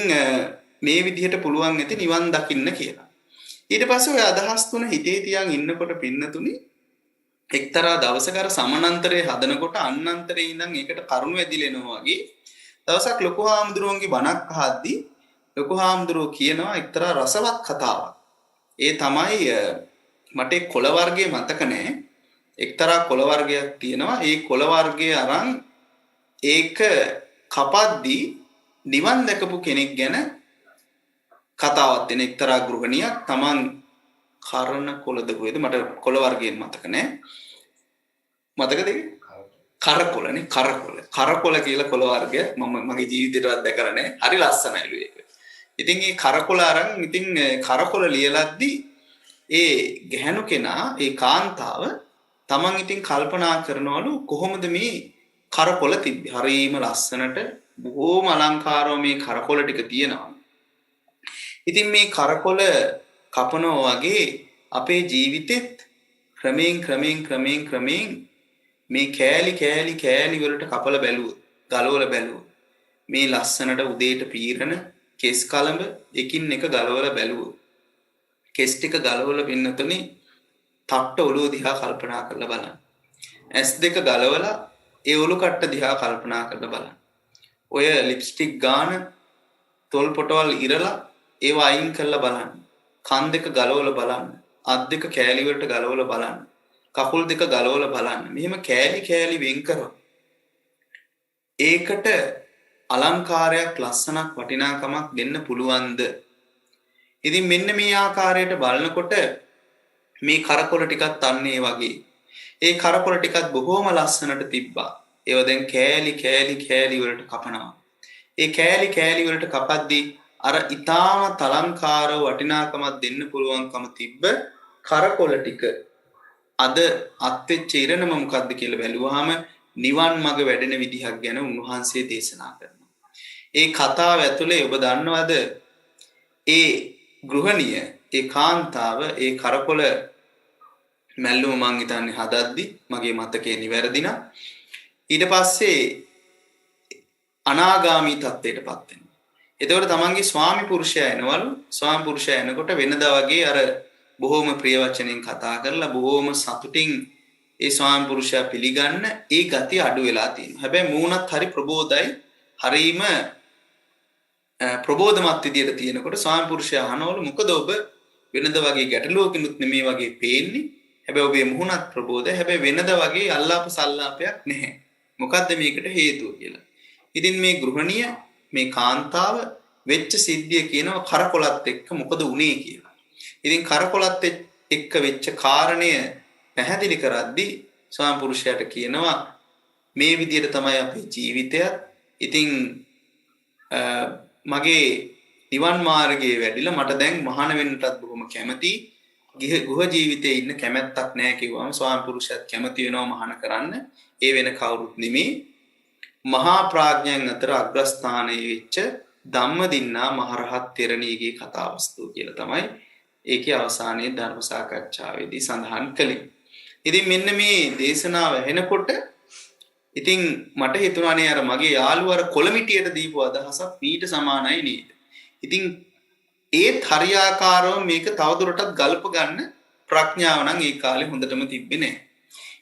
මේ විදිහට පුළුවන් ඇති නිවන් දකින්න කියලා. ඊට පස්සේ ඔය අදහස් තුන හිතේ තියන් ඉන්නකොට පින්නතුනි එක්තරා දවසක අර සමානන්තරේ හදනකොට අන්නන්තරේ ඉඳන් ඒකට කරුණු ඇදිලෙනවා වගේ දවසක් ලොකු හාමුදුරුවන්ගේ බණක් අහද්දී ලොකු හාමුදුරුවෝ කියනවා එක්තරා රසවත් කතාවක්. ඒ තමයි මට කොළ වර්ගයේ මතක නැහැ. එක්තරා කොළ වර්ගයක් තියෙනවා. ඒ කොළ වර්ගයේ අරන් ඒක කපද්දී නිවන් දැකපු කෙනෙක් ගැන කතාවක් තියෙන එක්තරා ගෘහණියක් තමන් කරන කොළද කොහෙද මට කොළ වර්ගයෙන් මතක නැහැ. මතකද? කරකොළනේ කරකොළ කියලා කොළ වර්ගයක් මම මගේ ජීවිතේටවත් දැකලා නැහැ. හරි ලස්සනයිලු ඒක. ඉතින් මේ කරකොළ අරන් ඉතින් කරකොළ ලියලද්දී ඒ ගැහණු කෙනා ඒ කාන්තාව තමන් ඉතින් කල්පනා කරනවලු කොහොමද මේ කරකොළ තිබ්බේ? හරිම ලස්සනට බොහෝම අලංකාරව මේ කරකොළ ටික තියෙනවා. ඉතින් මේ කරකොළ කපනවා වගේ අපේ ජීවිතෙත් ක්‍රමයෙන් මේ කෑලි වලට කපලා බැලුවොත්, ගලවලා බැලුවොත් මේ ලස්සනට උදේට පීරන කෙස් කලඹ එකින් එක ගලවලා බැලුවොත් කෙස් ටික ගලවලා පින්නතුනේ තට්ට ඔළුව දිහා කල්පනා කරලා බලන්න. S2 ගලවලා ඒ ඔලු කට්ට දිහා කල්පනා කරලා බලන්න. ඔය ලිප්ස්ටික් ගාන තොල් පොටවල් ඉරලා ඒව අයින් කරලා බලන්න. කන් දෙක ගලවලා බලන්න. අත් දෙක කෑලි වලට ගලවලා බලන්න. කකුල් දෙක ගලවලා බලන්න. මෙහෙම කෑලි වෙන් කරලා ඒකට අලංකාරයක් ලස්සනක් වටිනාකමක් දෙන්න පුළුවන්ද? ඉතින් මෙන්න මේ ආකාරයට බලනකොට මේ කරකොළ ටිකත් අන්නේ වගේ. ඒ කරකොළ ටිකත් බොහොම ලස්සනට තිබ්බා. ඒව දැන් කෑලි වලට කපනවා. ඒ කෑලි වලට කපද්දී අර ඊටාම තලංකාරව වටිනාකමක් දෙන්න පුළුවන්කම තිබ්බ කරකොළ ටික අද අත්වෙච්ච ඉරණම මොකද්ද කියලා බැලුවාම නිවන් මඟ වැඩෙන විදිහක් ගැන උන්වහන්සේ දේශනා කරනවා. ඒ කතාව ඇතුලේ ඔබ දන්නවද ඒ ගෘහණිය ඒ කාන්තාව ඒ කරකොළ මැල්ලුම මං හිතන්නේ හදද්දි මගේ මතකේ නිවැරදි නම් ඊට පස්සේ අනාගාමී තත්ත්වයටපත් වෙනවා. එතකොට තමන්ගේ ස්වාමි පුරුෂයා එනවලු. ස්වාමි පුරුෂයා එනකොට වෙනදා වගේ අර බොහොම ප්‍රිය වචනෙන් කතා කරලා බොහොම සතුටින් ඒ ස්වාමි පුරුෂයා පිළිගන්න ඒ ගතිය අඩු වෙලා තියෙනවා. හැබැයි මූණත් හරි ප්‍රබෝධයි. හරීම ප්‍රබෝධමත් විදියට තියෙනකොට ස්වාමි පුරුෂයා අහනවලු මොකද ඔබ වෙනද වගේ ගැටලුවකිනුත් නෙමේ වගේ පේන්නේ. හැබැයි ඔබේ මුහුණත් ප්‍රබෝධයි. හැබැයි වෙනද වගේ අල්ලාප සල්ලාපයක් නැහැ. මොකද්ද මේකට හේතුව කියලා. ඉතින් මේ ගෘහණිය මේ කාන්තාව වෙච්ච සිද්ධිය කියනවා කරකොලත් එක්ක මොකද වුනේ කියලා. ඉතින් කරකොලත් එක්ක වෙච්ච කාරණය පැහැදිලි කරද්දී ස්වාමි පුරුෂයාට කියනවා මේ විදියට තමයි අපේ ජීවිතයත්. ඉතින් මගේ නිවන් මාර්ගයේ වැඩිලා මට දැන් මහාන වෙන්නටත් බොහොම කැමතියි. ගෘහ ජීවිතේ ඉන්න කැමැත්තක් නැහැ කිව්වම ස්වාමි පුරුෂයාත් කැමති වෙනවා මහාන කරන්න. ඒ වෙන කවුරුත් නෙමේ. මහා ප්‍රඥයන් අතර අග්‍රස්ථානයේ වෙච්ච ධම්මදින්නා මහරහත් තෙරණියගේ කතාවස්තුව කියලා තමයි ඒකේ අවසානයේ ධර්ම සාකච්ඡාවේදී සඳහන් කළේ. ඉතින් මෙන්න මේ දේශනාව ඇහෙනකොට ඉතින් මට හිතුණානේ අර මගේ යාළුවා අර කොළමිටියට දීපු අදහසක් ඊට සමානයි නේද. ඉතින් ඒත් හරියාකාරව මේක තවදුරටත් ගල්ප ගන්න ප්‍රඥාව නම් ඒ කාලේ හොඳටම තිබ්බේ නැහැ.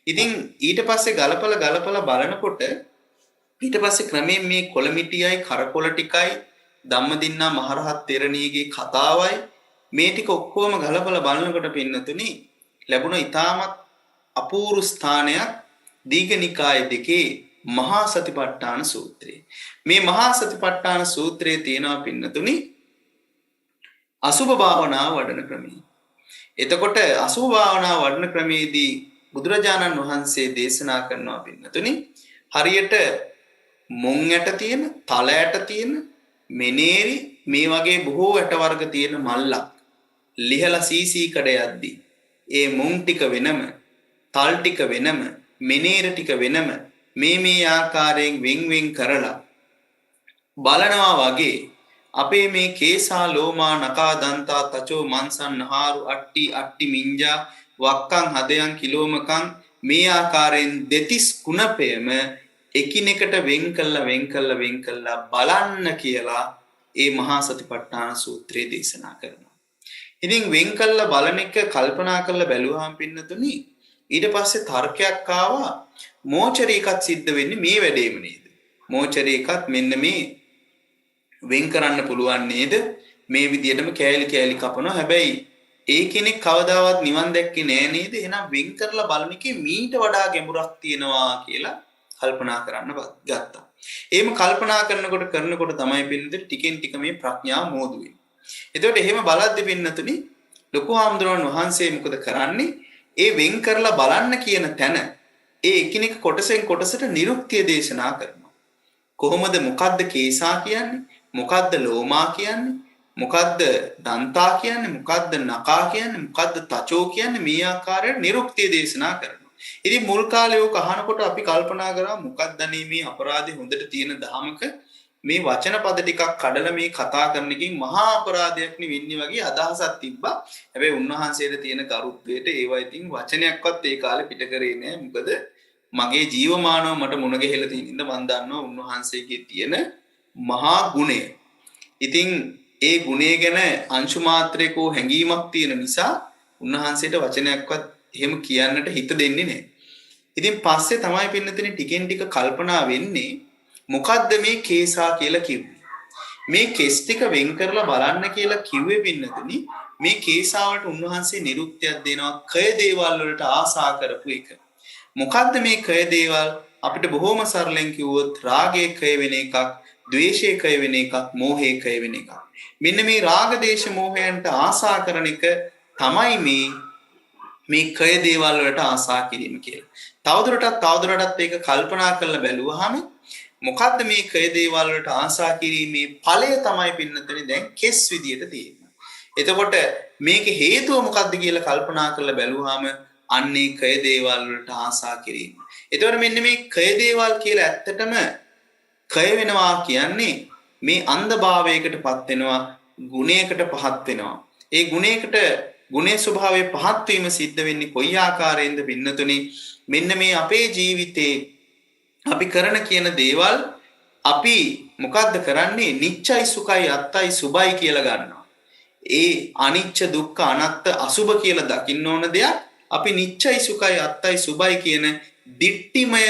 ඉතින් ඊට පස්සේ ගලපලා බලනකොට ඊට පස්සේ ක්‍රමයෙන් මේ කොළමිටියයි කරකොල ටිකයි ධම්මදින්නා මහරහත් තෙරණියගේ කතාවයි මේ ටික ඔක්කොම ගලපලා බලනකොට පින්නතුනි ලැබුණ ඊටමත් අපූර්ව ස්ථානයක් දීඝනිකාය දෙකේ මහා සතිපට්ඨාන සූත්‍රය. මේ මහා සතිපට්ඨාන සූත්‍රයේ තියෙනවා පින්නතුනි අසුභ භාවනාව වඩන ක්‍රමය. එතකොට අසුභ භාවනාව වඩන ක්‍රමයේදී බුදුරජාණන් වහන්සේ දේශනා කරනවා පින්නතුනි හරියට මොන් ඇට තියෙන, තල ඇට තියෙන, මෙනේරි මේ වගේ බොහෝ ඇට වර්ග තියෙන මල්ලක් ලිහලා සීසී කඩ යද්දී ඒ මොන් ටික වෙනම, තල් ටික වෙනම, මෙනේර ටික වෙනම මේ ආකාරයෙන් වෙන් කරලා බලනවා වගේ අපේ මේ කේසා ලෝමා නකා දන්තා තචෝ මන්සන් නහාරු අට්ටි මිංජා වක්කං හදයන් කිලෝමකං මේ ආකාරයෙන් දෙතිස් කුණපයම එකිනෙකට වෙන් කළා බලන්න කියලා ඒ මහා සතිපට්ඨාන සූත්‍රයේ දේශනා කරනවා. ඉතින් වෙන් කළා බලන එක කල්පනා කරලා බැලුවාම පින්නතුනි ඊට පස්සේ තර්කයක් ආවා මෝචරීකත් සිද්ධ වෙන්නේ මේ වැඩේම නේද? මෝචරීකත් මෙන්න මේ වෙන් කරන්න පුළුවන් නේද? මේ විදියටම කෑලි කපනවා. හැබැයි ඒ කෙනෙක් කවදාවත් නිවන් දැක්කේ නෑ නේද? එහෙනම් වෙන් කරලා බලන එකේ මීට වඩා ගැඹුරක් තියෙනවා කියලා කල්පනා කරන්න ගත්තා. එහෙම කල්පනා කරනකොට තමයි පින්නතුනි ටිකෙන් ටික මේ ප්‍රඥාව මෝදු වෙන්නේ. එතකොට එහෙම බලද්දි පින්නතුනි ලොකු ආම්දුරන් වහන්සේ මොකද කරන්නේ? ඒ වෙන් කරලා බලන්න කියන තැන ඒ එකිනෙක කොටසෙන් කොටසට නිරුක්තිය දේශනා කරනවා. කොහොමද මොකද්ද කේසා කියන්නේ? මොකද්ද ලෝමා කියන්නේ? මොකද්ද දන්තා කියන්නේ? මොකද්ද නකා කියන්නේ? මොකද්ද තචෝ කියන්නේ? මේ ආකාරයට නිරුක්තිය දේශනා කරනවා. ඉතින් මුල් කාලේ ඔක අහනකොට අපි කල්පනා කරා මොකක්ද මේ අපරාධي හොඳට තියෙන දහමක මේ වචන පද ටිකක් කඩලා මේ කතා කරන එකකින් මහා අපරාධයක් නෙවෙන්නේ වගේ අදහසක් තිබ්බා. හැබැයි උන්වහන්සේට තියෙන ගරුත්වයට ඒවා ඉතින් වචනයක්වත් ඒ කාලේ පිට කරේ නෑ. මොකද මගේ ජීවමානව මට මුණ ගැහිලා තියෙන ඉඳ මම දන්නවා උන්වහන්සේගේ තියෙන මහා ගුණය. ඉතින් ඒ ගුණය ගැන අංශු මාත්‍රයකෝ හැඟීමක් තියෙන නිසා උන්වහන්සේට වචනයක්වත් එහෙම කියන්නට හිත දෙන්නේ නැහැ. ඉතින් පස්සේ තමයි පින්නතනේ ටිකෙන් ටික කල්පනා වෙන්නේ මොකද්ද මේ කේසා කියලා කිව්වේ. මේ කෙස් ටික වෙන් කරලා බලන්න කියලා කිව්වේ පින්නතනේ මේ කේසාවට උන්වහන්සේ නිරුක්තියක් දෙනවා කය දේවල් වලට ආසා කරපු එක. මොකද්ද මේ කය දේවල්? අපිට බොහොම සරලෙන් කිව්වොත් රාගයේ කය වෙන එකක්, ද්වේෂයේ කය වෙන එකක්, මෝහයේ කය වෙන එකක්. මෙන්න මේ රාග දේශ මෝහයන්ට ආසා කරන එක තමයි මේ කය දේවල් වලට ආසා කිරීම කියලා. තවදුරටත් ඒක කල්පනා කරලා බැලුවාම මොකද්ද මේ කය දේවල් වලට ආසා කිරීමේ ඵලය තමයි පින්නතනේ දැන් කෙස් විදියට තියෙන්නේ. එතකොට මේකේ හේතුව මොකද්ද කියලා කල්පනා කරලා බැලුවාම අන්නේ කය දේවල් වලට ආසා කිරීම. එතකොට මෙන්න මේ කය දේවල් කියලා ඇත්තටම කය වෙනවා කියන්නේ මේ අන්ධභාවයකටපත් වෙනවා, ගුණයකට පහත් වෙනවා. ඒ ගුණේ ස්වභාවයේ පහත් වීම සිද්ධ වෙන්නේ කොයි ආකාරයෙන්ද පින්නතුනේ? මෙන්න මේ අපේ ජීවිතේ අපි කරන කියන දේවල් අපි මොකද්ද කරන්නේ? නිච්චයි සුඛයි අත්තයි සුභයි කියලා ගන්නවා. ඒ අනිච්ච දුක්ඛ අනාත්ත අසුභ කියලා දකින්න ඕන දෙයක් අපි නිච්චයි සුඛයි අත්තයි සුභයි කියන දිට්ඨිමය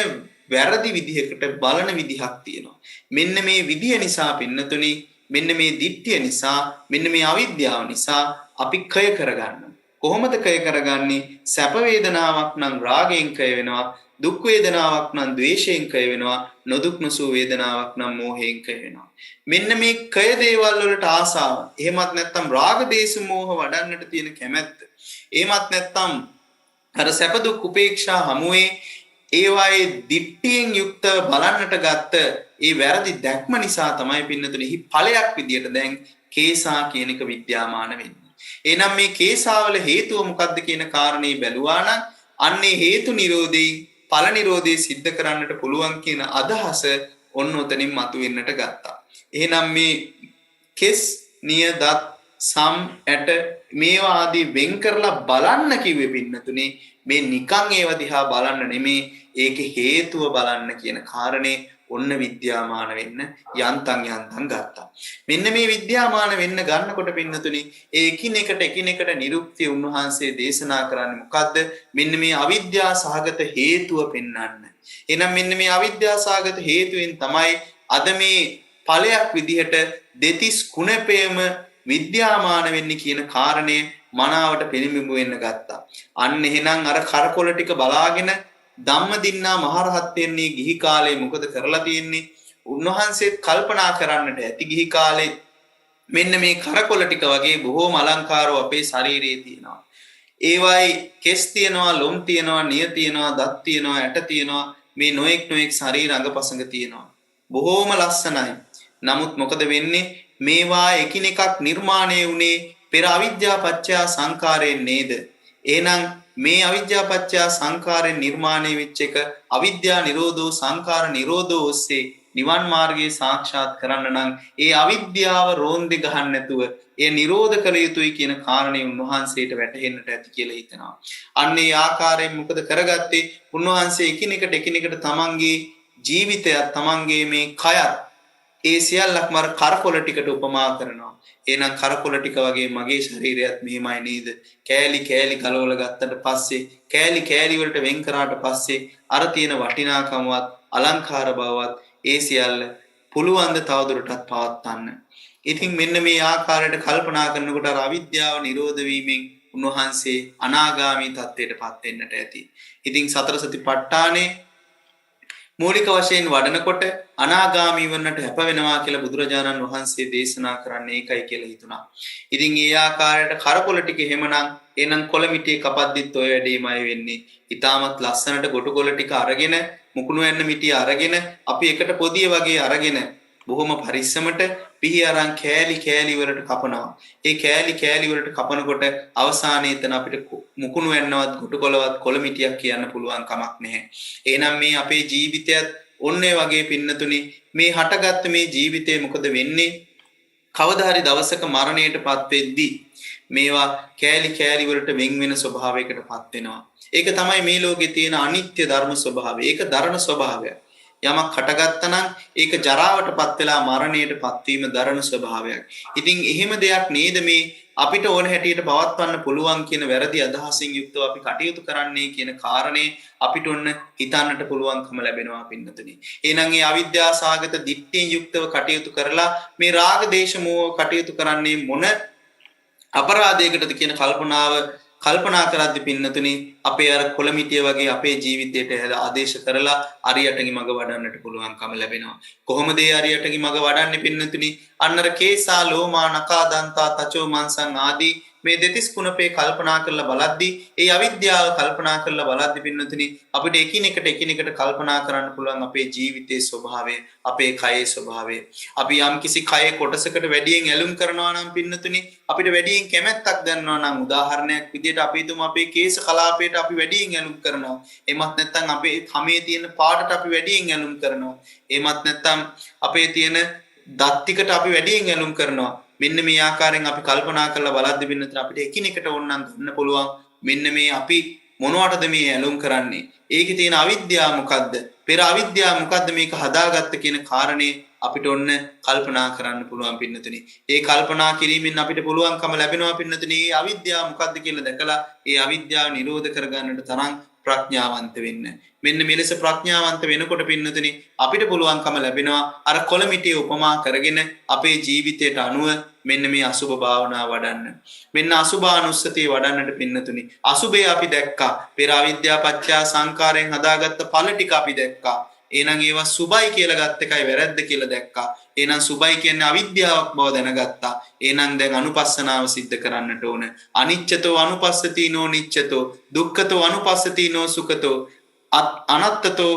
වැරදි විදිහකට බලන විදිහක් තියෙනවා. මෙන්න මේ විදිය නිසා පින්නතුනි, මෙන්න මේ දිට්ඨිය නිසා, මෙන්න මේ අවිද්‍යාව නිසා අපි කය කරගන්නවා. කොහොමද කය කරගන්නේ? සැප වේදනාවක් නම් රාගයෙන් කය වෙනවා, දුක් වේදනාවක් නම් ද්වේෂයෙන් කය වෙනවා, නොදුක් නොසූ වේදනාවක් නම් මෝහයෙන් කය වෙනවා. මෙන්න මේ කය දේවල් වලට ආසාව, එහෙමත් නැත්නම් රාග දේශ මෝහ වඩන්නට තියෙන කැමැත්ත, එහෙමත් නැත්නම් අර සැප දුක් උපේක්ෂා හමුවේ ඒවායේ දිට්ඨියෙන් යුක්ත බලන්නට ගත්ත ඒ වැරදි දැක්ම නිසා තමයි පින්නතුනේ ඵලයක් විදියට දැන් කේසා කියන එක විද්‍යාමාන වෙන්නේ. එහෙනම් මේ කේසාවල හේතුව මොකක්ද කියන කාරණේ බැලුවා නම් අන්නේ හේතු නිරෝධී ඵල නිරෝධී සිද්ධ කරන්නට පුළුවන් කියන අදහස ඔන්න ඔතනින් මතුවෙන්නට ගත්තා. එහෙනම් මේ කෙස් නියදත් සම් ඇට මේවා ආදී වෙන් කරලා බලන්න කිව්වේ පින්නතුනේ මේ නිකන් ඒව දිහා බලන්න නෙමේ, ඒකේ හේතුව බලන්න කියන කාරණේ ඔන්න විද්‍යාමාන වෙන්න යන්තම් ගත්තා. මෙන්න මේ විද්‍යාමාන වෙන්න ගන්නකොට පින්නතුනි එකිනෙකට නිරුක්තිය උන්වහන්සේ දේශනා කරන්නේ මොකද්ද? මෙන්න මේ අවිද්‍යා සහගත හේතුව පෙන්වන්න. එහෙනම් මෙන්න මේ අවිද්‍යා සහගත හේතුවෙන් තමයි අද මේ ඵලයක් විදිහට දෙතිස් කුණපේම විද්‍යාමාන වෙන්නේ කියන කාරණය මනාවට පිළිඹු වෙන්න ගත්තා. අන්න එහෙනම් අර කරකොල ටික බලාගෙන ධම්මදින්නා මහරහත් වෙන්නේ ගිහි කාලේ මොකද කරලා තියෙන්නේ? උන්වහන්සේත් කල්පනා කරන්නට ඇති ගිහි කාලේ මෙන්න මේ කරකොල ටික වගේ බොහෝම අලංකාරව අපේ ශරීරයේ තියෙනවා. ඒවයි කෙස් තියෙනවා, ලොම් තියෙනවා, නිය තියෙනවා, දත් තියෙනවා, ඇට තියෙනවා, මේ නොඑක් ශරීර අංගපසංග තියෙනවා. බොහෝම ලස්සනයි. නමුත් මොකද වෙන්නේ? මේවා එකිනෙකක් නිර්මාණය වුණේ පෙර අවිද්‍යා පත්‍ය සංකාරයෙන් නේද? එහෙනම් මේ අවිද්‍යා පත්‍ය සංකාරයෙන් නිර්මාණය වෙච්ච එක අවිද්‍යා නිරෝධෝ සංකාර නිරෝධෝ ඔස්සේ නිවන් මාර්ගයේ සාක්ෂාත් කරන්න නම් ඒ අවිද්‍යාව රෝන්දේ ගහන්න නැතුව ඒ නිරෝධ කළ යුතුයි කියන කාරණේ උන්වහන්සේට වැටහෙන්නට ඇති කියලා හිතනවා. අන්න ඒ ආකාරයෙන් මොකද කරගත්තේ? උන්වහන්සේ එකිනෙකට තමන්ගේ ජීවිතයත් තමන්ගේ මේ කයත් ඒ සියල්ලක්ම අර කරකොල ටිකට උපමා කරනවා. එහෙනම් කරකොල ටික වගේ මගේ ශරීරයත් මෙහෙමයි නේද? කෑලි ගලවලා ගත්තට පස්සේ කෑලි වලට වෙන් කරාට පස්සේ අර තියෙන වටිනාකමවත් අලංකාර බවවත් ඒ සියල්ල පුළුවන් ද තවදුරටත් පවත්වන්න. ඉතින් මෙන්න මේ ආකාරයට කල්පනා කරනකොට අර අවිද්‍යාව නිරෝධ වීමෙන් උන්වහන්සේ අනාගාමී තත්ත්වයටපත් වෙන්නට ඇති. ඉතින් සතර සතිපට්ඨානේ මූලික වශයෙන් වඩනකොට අනාගාමී වන්නට හැප වෙනවා කියලා බුදුරජාණන් වහන්සේ දේශනා කරන්නේ ඒකයි කියලා හිතුණා. ඉතින් ඒ ආකාරයට කරකොල ටික එහෙමනම් එහෙනම් කොළ මිටියේ කපද්දිත් ඔය වැඩේමයි වෙන්නේ. ඊටමත් ලස්සනට ගොටුකොළ ටික අරගෙන මුකුණු වෙන්න මිටිය අරගෙන අපි එකට පොදිය වගේ අරගෙන බොහොම පරිස්සමට පිහි අරන් කෑලි වලට කපනවා. ඒ කෑලි වලට කපනකොට අවසානයේ එතන අපිට මුකුණු වෙන්නවත් ගොටුකොළවත් කොළ මිටියක් කියන්න පුළුවන් කමක් නැහැ. එහෙනම් මේ අපේ ජීවිතයත් ඔන්නේ වගේ පින්නතුනි මේ හටගත්ත මේ ජීවිතේ මොකද වෙන්නේ? කවදා හරි දවසක මරණයටපත් වෙද්දී මේවා කෑලි වලට වෙන් වෙන ස්වභාවයකටපත් වෙනවා. ඒක තමයි මේ ලෝකේ තියෙන අනිත්‍ය ධර්ම ස්වභාවය. ඒක දරණ ස්වභාවය. යමක් හටගත්තා නම් ඒක ජරාවටපත් වෙලා මරණයටපත් වීම දරණ ස්වභාවයක්. ඉතින් එහෙම දෙයක් නේද මේ අපිට ඕන හැටියට පවත්වන්න පුළුවන් කියන වැරදි අදහසින් යුක්තව අපි කටයුතු කරන්නේ කියන කාරණේ අපිට ඔන්න හිතන්නට පුළුවන්කම ලැබෙනවා පින්නතුනි. එහෙනම් මේ අවිද්‍යා සාගත දිට්ඨියෙන් යුක්තව කටයුතු කරලා මේ රාග දේශ මොහ කටයුතු කරන්නේ මොන අපරාධයකටද කියන කල්පනා කරද්දී පින්නතුනි අපේ අර කොළමිටිය වගේ අපේ ජීවිතයට ආදේශ කරලා අරියටගේ මඟ වඩන්නට පුළුවන්කම ලැබෙනවා. කොහොමද ඒ අරියටගේ මඟ වඩන්නේ පින්නතුනි? අන්නර කේසා ලෝමා නකා දන්තා තචෝ මන්සං ආදී මේ දෙතිස් කුණපේ කල්පනා කරලා බලද්දී ඒ අවිද්‍යාව කල්පනා කරලා බලද්දී පින්නතුනි අපිට එකිනෙකට කල්පනා කරන්න පුළුවන් අපේ ජීවිතයේ ස්වභාවය, අපේ කයේ ස්වභාවය. අපි යම් කිසි කයේ කොටසකට වැඩියෙන් ඇලුම් කරනවා නම් පින්නතුනි අපිට වැඩියෙන් කැමැත්තක් දැනනවා නම් උදාහරණයක් විදිහට අපි හිතමු අපේ කේශ කලාපයට අපි වැඩියෙන් ඇලුම් කරනවා. එමත් නැත්නම් අපේ කමේ තියෙන පාටට අපි වැඩියෙන් ඇලුම් කරනවා. එමත් නැත්නම් අපේ තියෙන දත් ටිකට අපි වැඩියෙන් ඇලුම් කරනවා. මෙන්න මේ ආකාරයෙන් අපි කල්පනා කරලා බලද්දී පින්නතුනි අපිට එකිනෙකට ඕනනම් ගන්න පුළුවන් මෙන්න මේ අපි මොනවටද මේ ඇලුම් කරන්නේ? ඒකේ තියෙන අවිද්‍යාව මොකද්ද? පෙර අවිද්‍යාව මොකද්ද මේක හදාගත්ත කියන කාරණේ අපිට ඔන්න කල්පනා කරන්න පුළුවන් පින්නතුනි. ඒ කල්පනා කිරීමෙන් අපිට පුළුවන්කම ලැබෙනවා පින්නතුනි අවිද්‍යාව මොකක්ද කියලා දැකලා ඒ අවිද්‍යාව නිරෝධ කරගන්නට තරම් ප්‍රඥාවන්ත වෙන්න. මෙන්න මෙලෙස ප්‍රඥාවන්ත වෙනකොට පින්නතුනි අපිට පුළුවන්කම ලැබෙනවා අර කොළමිටිය උපමා කරගෙන අපේ ජීවිතයට අනුව මෙන්න මේ අසුභ භාවනාව වඩන්න. මෙන්න අසුභානුස්සතිය වඩන්නට පින්නතුනි. අසුභය අපි දැක්කා. පෙර අවිද්‍යාව පත්‍ය සංකාරයෙන් හදාගත්ත ඵල ටික අපි දැක්කා. එහෙනම් ඒවා සුභයි කියලා ගත්ත එකයි වැරද්ද කියලා දැක්කා. එහෙනම් සුභයි කියන්නේ අවිද්‍යාවක් බව දැනගත්තා. එහෙනම් දැන් අනුපස්සනාව සිද්ධ කරන්නට ඕන. අනිච්චතෝ අනුපස්සති නෝ නිච්චතෝ දුක්ඛතෝ අනුපස්සති නෝ සුඛතෝ අනත්තතෝ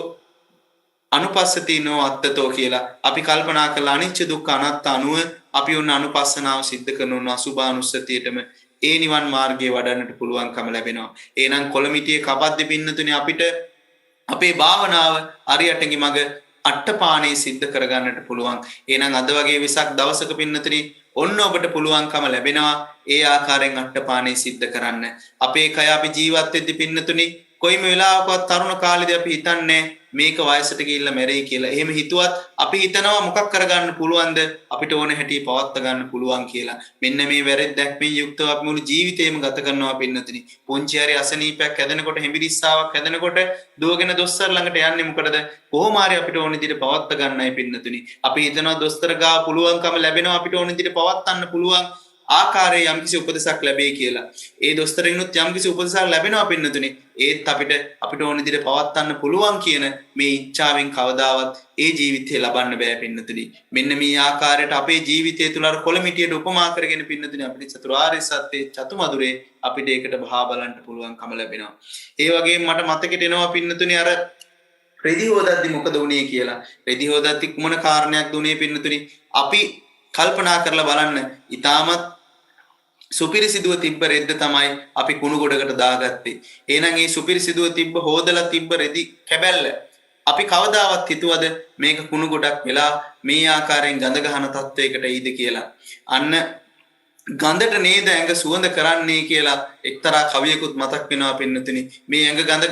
අනුපස්සති නෝ අත්තතෝ කියලා අපි කල්පනා කළා අනිච්ච දුක්ඛ අනාත්ත අනුව අපි උන් අනුපස්සනාව සිද්ධ කරන අසුභානුස්සතියටම ඒ නිවන් මාර්ගයේ වඩන්නට පුළුවන්කම ලැබෙනවා. එහෙනම් කොළමිටියේ කපද්දි පින්නතුනේ අපිට අපේ භාවනාව අරියටගේ මග අට්ටපානේ සිද්ධ කරගන්නට පුළුවන්. එහෙනම් අද වගේ වෙසක් දවසක පින්නතුනේ ඔන්න ඔබට පුළුවන්කම ලැබෙනවා ඒ ආකාරයෙන් අට්ටපානේ සිද්ධ කරන්න. අපේ කය අපි ජීවත් වෙද්දි පින්නතුනේ කොයිම වෙලාවකවත් තරුණ කාලේදී අපි හිතන්නේ මේක වයසට ගිහිල්ලා මැරෙයි කියලා. එහෙම හිතුවත් අපි හිතනවා මොකක් කරගන්න පුළුවන්ද අපිට ඕන හැටි පවත්වා ගන්න පුළුවන් කියලා. මෙන්න මේ වැරදි දැක්මෙන් යුක්තව අපි මුළු ජීවිතේම ගත කරනවා පින්නතුනි. පුංචි හරි අසනීපයක් හැදෙනකොට හෙම්බිරිස්සාවක් හැදෙනකොට දුවගෙන දොස්තර ළඟට යන්නේ මොකටද? කොහොම හරි අපිට ඕන විදිහට පවත්වා ගන්නයි පින්නතුනි. අපි හිතනවා දොස්තර ගාව පුළුවන්කම ලැබෙනවා අපිට ඕන විදිහට පවත්වන්න පුළුවන්. ආකාරයේ යම්කිසි උපදෙසක් ලැබෙයි කියලා. ඒ දොස්තරිනුත් යම්කිසි උපදෙසක් ලැබෙනවා පින්නතුනේ. ඒත් අපිට ඕන විදිහට පවත්වන්න පුළුවන් කියන මේ ඉච්ඡාවෙන් කවදාවත් ඒ ජීවිතේ ලබන්න බෑ පින්නතුනි. මෙන්න මේ ආකාරයට අපේ ජීවිතය තුල අර කොළමිටියට උපමා කරගෙන පින්නතුනි අපිට චතුරාර්ය සත්‍ය චතුමදුරේ අපිට ඒකට බහා බලන්න පුළුවන්කම ලැබෙනවා. ඒ වගේම මට මතකෙට එනවා පින්නතුනි අර රෙදි හොදද්දි මොකද වුනේ කියලා. රෙදි හොදද්දි කුමන කාරණයක් දුනේ පින්නතුනි? අපි කල්පනා කරලා බලන්න. ඊටමත් සුපිරිසිදුව තිබ්බ රෙද්ද තමයි අපි කුණු ගොඩකට දාගත්තේ. එහෙනම් මේ සුපිරිසිදුව තිබ්බ හොදලා තිබ්බ රෙදි කැබැල්ල අපි කවදාවත් හිතුවද මේක කුණු ගොඩක් වෙලා මේ ආකාරයෙන් ගඳ ගහන තත්වයකට එයිද කියලා. අන්න ගඳට නේද ඇඟ සුවඳ කරන්නේ කියලා එක්තරා කවියකුත් මතක් වෙනවා පින්නතුනි. මේ ඇඟ ගඳ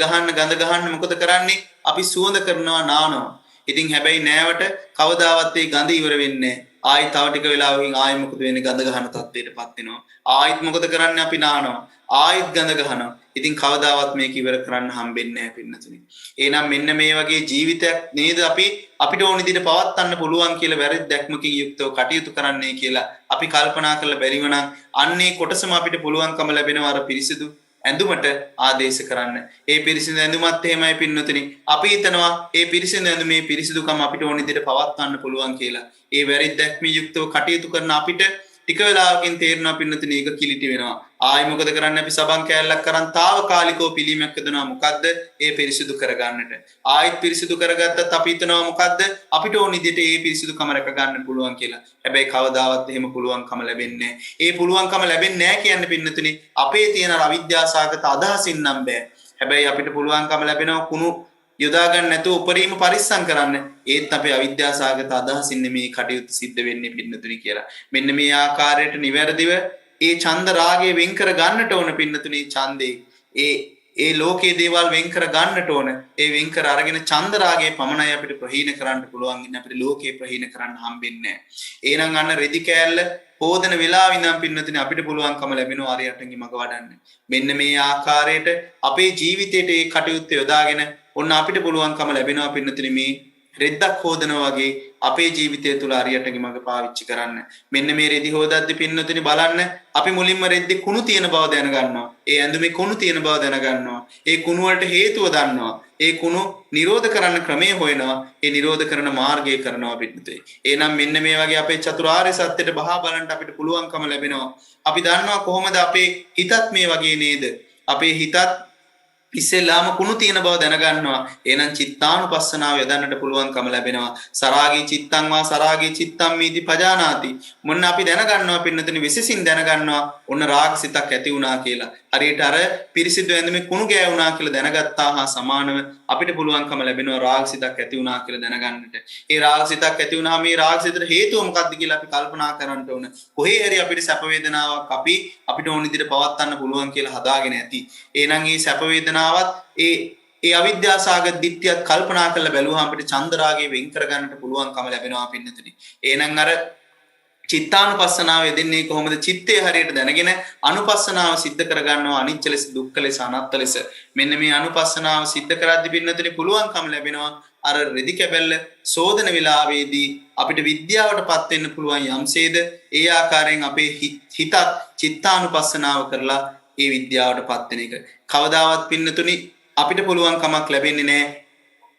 ගහන්න මොකද කරන්නේ? අපි සුවඳ කරනවා නානවා. ඉතින් හැබැයි නෑවට කවදාවත් ඒ ගඳ ඉවර වෙන්නේ නැහැ. ආයි තව ටික වෙලාවකින් ආයි මොකද වෙන්නේ? ගඳ ගහන තත්ත්වයටපත් වෙනවා. ආයිත් මොකද කරන්නේ? අපි නානවා. ආයිත් ගඳ ගහනවා. ඉතින් කවදාවත් මේක ඉවර කරන්න හම්බෙන්නේ නැහැ පින්නතුනි. එහෙනම් මෙන්න මේ වගේ ජීවිතයක් නේද අපිට ඕන විදිහට පවත්වන්න පුළුවන් කියලා වැරදි දැක්මකින් යුක්තව කටයුතු කරන්නයි කියලා අපි කල්පනා කරලා බැරිව නම් අන්නේ කොටසම අපිට පුළුවන්කම ලැබෙනවා අර පිරිසිදු ඇඳුමට ආදේශ කරන්න. ඒ පිරිසිදු ඇඳුමත් එහෙමයි පින්නතුනි. අපි හිතනවා ඒ පිරිසිදු ඇඳුමේ පිරිසිදුකම අපිට ඕන විදිහට පවත්වන්න පුළුවන් කියලා. ඒ වැරදි දැක්මී යුක්තව කටයුතු කරන අපිට ටික වෙලාවකින් තේරෙනවා පින්නතුනි ඒක කිලිටි වෙනවා. ආයි මොකද කරන්නේ? අපි සබන් කෑල්ලක් කරන් తాවකාලිකව පිළිමයක් හදනවා. මොකද්ද? ඒ පිරිසිදු කරගන්නට. ආයිත් පිරිසිදු කරගත්තත් අපි හිතනවා මොකද්ද? අපිට ඕන විදිහට ඒ පිරිසිදුකම රැක ගන්න පුළුවන් කියලා. හැබැයි කවදාවත් එහෙම පුළුවන්කම ලැබෙන්නේ නැහැ. ඒ පුළුවන්කම ලැබෙන්නේ නැහැ කියන්නේ පින්නතුනි අපේ තියෙන අවිද්‍යාසගත අදහසින් නම් බෑ. හැබැයි අපිට පුළුවන්කම ලැබෙනවා කුණු යොදා ගන්න නැතුව උපරිම පරිස්සම් කරන්න. ඒත් අපේ අවිද්‍යාසගත අදහසින් මේ කටයුතු සිද්ධ වෙන්නේ පින්නතුනි කියලා. මෙන්න මේ ආකාරයට නිවැරදිව ඒ ඡන්ද රාගය වෙන් කර ගන්නට ඕන පින්නතුනි. ඡන්දේ ඒ ලෝකයේ දේවල් වෙන් කර ගන්නට ඕන. ඒ වෙන් කර අරගෙන ඡන්ද රාගයේ පමණයි අපිට ප්‍රහීන කරන්න පුළුවන්. ඉන්න අපිට ලෝකේ ප්‍රහීන කරන්න හම්බෙන්නේ නැහැ. එහෙනම් අන්න රෙදි කෑල්ල හොදන වෙලාව ඉඳන් පින්නතුනි අපිට පුළුවන්කම ලැබෙනවා ආරියටගේ මග වඩන්න. මෙන්න මේ ආකාරයට අපේ ජීවිතයට ඒ කටයුත්ත යොදාගෙන ඔන්න අපිට පුළුවන්කම ලැබෙනවා පින්නතුනි මේ රෙද්දක් හොදනවා වගේ අපේ ජීවිතය තුළ හරියටගේ මඟ පාවිච්චි කරන්න. මෙන්න මේ රෙදි හොදද්දි පින්නතුනි බලන්න අපි මුලින්ම රෙද්දේ කුණු තියෙන බව දැනගන්නවා. ඒ ඇඳුමේ කුණු තියෙන බව දැනගන්නවා. ඒ කුණු වලට හේතුව දන්නවා. ඒ කුණු නිරෝධ කරන්න ක්‍රමය හොයනවා. ඒ නිරෝධ කරන මාර්ගය කරනවා පින්නතුනි. එහෙනම් මෙන්න මේ වගේ අපේ චතුරාර්ය සත්‍යයට බහා බලන්න අපිට පුළුවන්කම ලැබෙනවා. අපි දන්නවා කොහොමද අපේ හිතත් මේ වගේ නේද? අපේ හිතත් ඉස්සෙල්ලාම කුණු තියෙන බව දැනගන්නවා. එහෙනම් චිත්තානුපස්සනාව යොදන්නට පුළුවන්කම ලැබෙනවා. සරාගී චිත්තං වා සරාගී චිත්තං මීති පජානාති. මොන්න අපි දැනගන්නවා පින්නතුනි විශේෂින් දැනගන්නවා ඔන්න රාගසිතක් ඇති වුණා කියලා. හරියට අර පිරිසිදු ඇඳුමේ කුණු ගෑවුණා කියලා දැනගත්තා හා සමානව අපිට පුළුවන්කම ලැබෙනවා රාගසිතක් ඇති වුණා කියලා දැනගන්නට. ඒ රාගසිතක් ඇති වුණාම මේ රාගසිතට හේතුව මොකක්ද කියලා අපි කල්පනා කරන්න ඕන. කොහේ හරි අපිට සැප වේදනාවක් අපිට ඕන විදිහට පවත්වන්න පුළුවන් කියලා හදාගෙන ඇති. එහෙනම් මේ සැප වේදනාවත් ඒ ඒ අවිද්‍යාසගත දිට්ඨියත් කල්පනා කරලා බැලුවාම අපිට චන්දරාගේ වෙන් කරගන්නට පුළුවන්කම ලැබෙනවා පින්නතුනි. එහෙනම් අර චිත්තානුපස්සනාව යෙදෙන්නේ කොහොමද? චිත්තය හරියට දැනගෙන අනුපස්සනාව සිද්ධ කරගන්නවා අනිච්ච ලෙස, දුක්ඛ ලෙස, අනාත්ම ලෙස. මෙන්න මේ අනුපස්සනාව සිද්ධ කරද්දී පින්නතුනි පුළුවන්කම ලැබෙනවා අර රෙදි කැබැල්ල සෝදන වෙලාවේදී අපිට විද්‍යාවටපත් වෙන්න පුළුවන් යම්සේද ඒ ආකාරයෙන් අපේ හිතත් චිත්තානුපස්සනාව කරලා ඒ විද්‍යාවටපත් වෙන එක. කවදාවත් පින්නතුනි අපිට පුළුවන් කමක් ලැබෙන්නේ නැහැ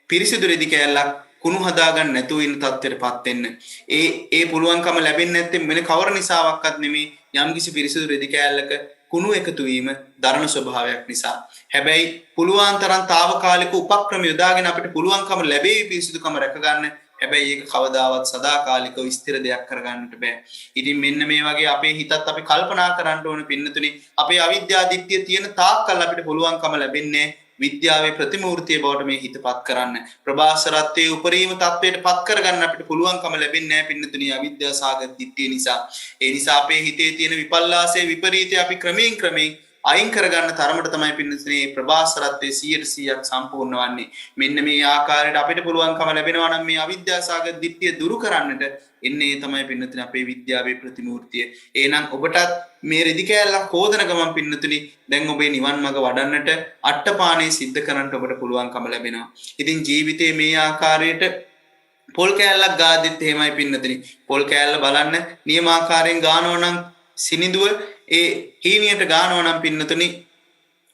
පිරිසිදු රෙදි කෑල්ලක් කුණු හදාගන්න නැතුව ඉන්න තත්ත්වයටපත් වෙන්න. ඒ පුළුවන්කම ලැබෙන්නේ නැත්නම් වෙන කවර නිසාවක්වත් නෙමෙයි යම්කිසි පිරිසිදු රෙදි කෑල්ලක කුණු එකතු වීම දරණ ස්වභාවයක් නිසා. හැබැයි පුළුවන් තරම් తాවකාලික උපක්‍රම යොදාගෙන අපිට පුළුවන්කම ලැබෙයි පිරිසිදුකම රැකගන්න. හැබැයි ඒක කවදාවත් සදාකාලිකව ස්ථිර දෙයක් කරගන්නට බෑ. ඉතින් මෙන්න මේ වගේ අපේ හිතත් අපි කල්පනා කරන්න ඕන පින්නතුනි අපේ අවිද්‍යා දිට්ඨිය තියෙන තාක්කල් අපිට පුළුවන්කම ලැබෙන්නේ විද්‍යාවේ ප්‍රතිමූර්තිය බවට මේ හිතපත් කරන්න. ප්‍රභාසරත්වයේ උපරිම තත්වයට පත් කරගන්න අපිට පුළුවන්කම ලැබෙන්නේ නැහැ පින්නතුනි අවිද්‍යා සාගත දිට්ඨිය නිසා. ඒ නිසා අපේ හිතේ තියෙන විපල්ලාසයේ විපරීතය අපි ක්‍රමයෙන් අයින් කරගන්න තරමට තමයි පින්නතුනි ප්‍රභාසරත්වයේ 100% සම්පූර්ණ වන්නේ. මෙන්න මේ ආකාරයට අපිට පුළුවන්කම ලැබෙනවා නම් මේ අවිද්‍යා සාගත දිට්ඨිය දුරු කරන්නට එන්නේ තමයි පින්නතුනි අපේ විද්‍යාවේ ප්‍රතිමූර්තිය. එහෙනම් ඔබටත් මේ රෙදි කෑල්ලක් හොදන ගමන් පින්නතුනි දැන් ඔබේ නිවන් මඟ වඩන්නට අට්ඨපාණේ සිද්ධ කරන්නට ඔබට පුළුවන්කම ලැබෙනවා. ඉතින් ජීවිතේ මේ ආකාරයට පොල් කෑල්ලක් ගාද්දිත් එහෙමයි පින්නතුනි. පොල් කෑල්ල බලන්න නියමාකාරයෙන් ගානවා නම් සිනිඳුව ඒ හීනියට ගානවා නම් පින්නතුනි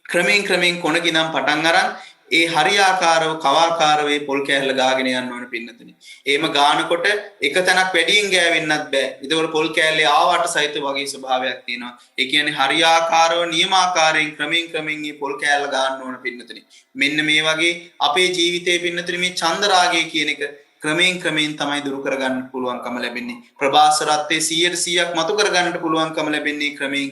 ක්‍රමයෙන් කොනගිනම් පටන් අරන් ඒ හරියාකාරව කවාකාරව පොල් කෑල්ල ගාගෙන යන්න ඕන පින්නතුනි. එහෙම ගානකොට එක තැනක් වැඩියෙන් ගෑවෙන්නත් බෑ. ඒකවල පොල් කෑල්ලේ ආවට සහිත වගේ ස්වභාවයක් තියෙනවා. ඒ කියන්නේ හරියාකාරව නියමාකාරයෙන් ක්‍රමයෙන් මේ පොල් කෑල්ල ගන්න ඕන පින්නතුනි. මෙන්න මේ වගේ අපේ ජීවිතයේ පින්නතුනි මේ චන්දරාගය කියන එක ක්‍රමයෙන් තමයි දුරු කරගන්න පුළුවන්කම ලැබෙන්නේ. ප්‍රභාසරත්වයේ 100%ක් මතු කරගන්නට පුළුවන්කම ලැබෙන්නේ ක්‍රමයෙන්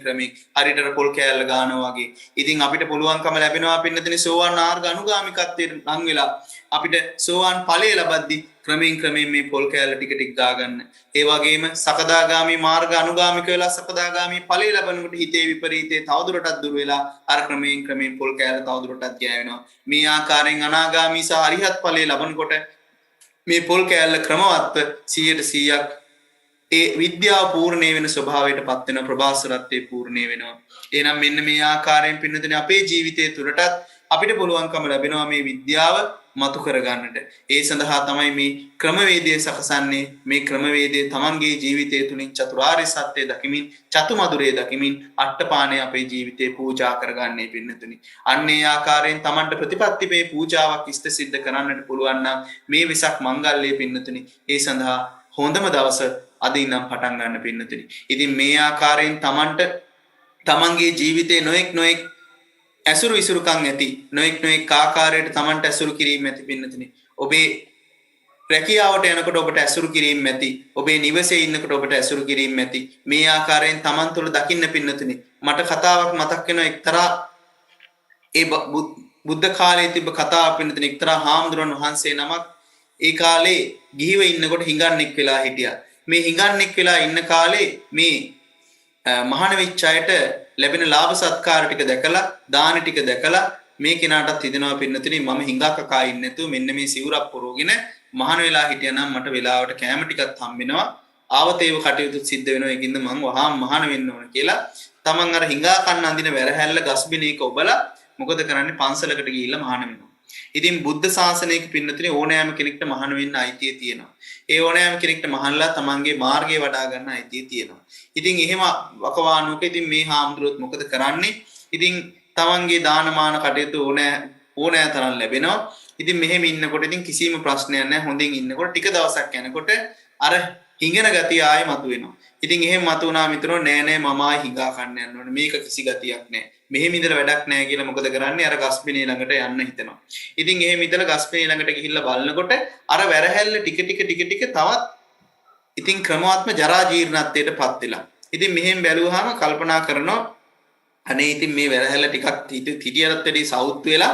හරියට පොල් කෑල්ල ගන්නවා වගේ. ඉතින් අපිට පුළුවන්කම ලැබෙනවා පින්නතනේ සෝවාන් මාර්ග අනුගාමිකත්වයට ලං වෙලා අපිට සෝවාන් ඵලය ලබද්දී ක්‍රමයෙන් මේ පොල් කෑල්ල ටික ගා ගන්න. ඒ වගේම සකදාගාමි මාර්ග අනුගාමික වෙලා සකදාගාමි ඵලය ලබනකොට හිතේ විපරීතේ තවදුරටත් දුර වෙලා අර ක්‍රමයෙන් පොල් කෑල්ල තවදුරටත් ගෑවෙනවා. මේ ආකාරයෙන් අනාගාමි සහ අරිහත් ඵලය ලබනකොට මේ පොල් කෑල්ල ක්‍රමවත්ව 100%ක් ඒ විද්‍යාව පූර්ණේ වෙන ස්වභාවයට පත් වෙන ප්‍රභාසරත්වයේ පූර්ණේ වෙනවා. එහෙනම් මෙන්න මේ ආකාරයෙන් පින්නතුනේ අපේ ජීවිතය තුළටත් අපිට පුළුවන්කම ලැබෙනවා මේ විද්‍යාව මතු කරගන්නට. ඒ සඳහා තමයි මේ ක්‍රමවේදය සකසන්නේ. මේ ක්‍රමවේදය තමන්ගේ ජීවිතය තුලින් චතුරාර්ය සත්‍ය දකිමින් චතුමදුරේ දකිමින් අට්ඨපාණය අපේ ජීවිතේ පූජා කරගන්නේ පින්නතුනි. අන්නේ ආකාරයෙන් තමන්ට ප්‍රතිපත්තිපේ පූජාවක් ඉෂ්ට සිද්ධ කරන්නට පුළුවන් නම් මේ වෙසක් මංගල්‍යයේ පින්නතුනි ඒ සඳහා හොඳම දවස අද ඉඳන් පටන් ගන්න පින්නතුනි. ඉතින් මේ ආකාරයෙන් තමන්ට තමන්ගේ ජීවිතේ නොඑක් ඇසුරු විසුරුකම් ඇති නොඑක් ආකාරයට තමන්ට ඇසුරු කිරීම ඇති පින්නතුනි. ඔබේ රැකියාවට යනකොට ඔබට ඇසුරු කිරීම ඇති. ඔබේ නිවසේ ඉන්නකොට ඔබට ඇසුරු කිරීම ඇති. මේ ආකාරයෙන් තමන් තුළ දකින්න පින්නතුනි. මට කතාවක් මතක් වෙනවා එක්තරා ඒ බුද්ධ කාලයේ තිබ්බ කතාවක් පින්නතුනි. එක්තරා හාමුදුරන් වහන්සේ නමක් ඒ කාලේ ගිහිව ඉන්නකොට හිඟන්නෙක් වෙලා හිටියා. මේ හිඟන්නෙක් වෙලා ඉන්න කාලේ මේ මහාන වෙච්ච අයට ලැබෙන ලාභ සත්කාර ටික දැකලා දාන ටික දැකලා මේ කෙනාටත් හිතෙනවා පින්නතුනි මම හිඟා කකා ඉන්නේ නැතුව මෙන්න මේ සිවුරක් පොරෝගෙන මහාන වෙලා හිටියනම් මට වෙලාවට කෑම ටිකක් හම් වෙනවා ආවතේව කටයුතු සිද්ධ වෙනවා ඒකින්ද මම වහාම මහාන වෙන්න ඕන කියලා තමන් අර හිඟා කන්න අඳින වැරහැල්ල ගස්බිනේක ඔබලා මොකද කරන්නේ පන්සලකට ගිහිල්ලා මහාන වෙනවා. ඉතින් බුද්ධ ශාසනයක පින්නතුනි ඕනෑම කෙනෙක්ට මහාන වෙන්න අයිතිය තියෙනවා. ඒ ඕනෑම කෙනෙක්ට මහානලා තමන්ගේ මාර්ගය වඩා ගන්න අයිතිය තියෙනවා. ඉතින් එහෙම වකවානුවක ඉතින් මේ හාමුදුරුවොත් මොකද කරන්නේ? ඉතින් තමන්ගේ දානමාන කටයුතු ඕනෑ තරම් ලැබෙනවා. ඉතින් මෙහෙම ඉන්නකොට ඉතින් කිසිම ප්‍රශ්නයක් නැහැ. හොඳින් ඉන්නකොට ටික දවසක් යනකොට අර හිඟන ගතිය ආයෙ මතුවෙනවා. ඉතින් එහෙම මතුවනා මිතුරෝ නෑ මම ආයෙ හිඟා කන්න යන්න ඕනේ. මේක කිසි ගතියක් නෑ. මෙහෙම ඉඳලා වැඩක් නෑ කියලා මොකද කරන්නේ? අර ගස්පිනේ ළඟට යන්න හිතනවා. ඉතින් එහෙම ඉඳලා ගස්පිනේ ළඟට ගිහිල්ලා බලනකොට අර වැරහැල්ල ටික ටික තවත් ඉතින් ක්‍රමවත්ම ජරා ජීර්ණත්වයටපත් වෙලා. ඉතින් මෙහෙම බැලුවාම කල්පනා කරනවා අනේ ඉතින් මේ වැරහැල්ල ටිකක් හිටියටත් වැඩි සවුත් වෙලා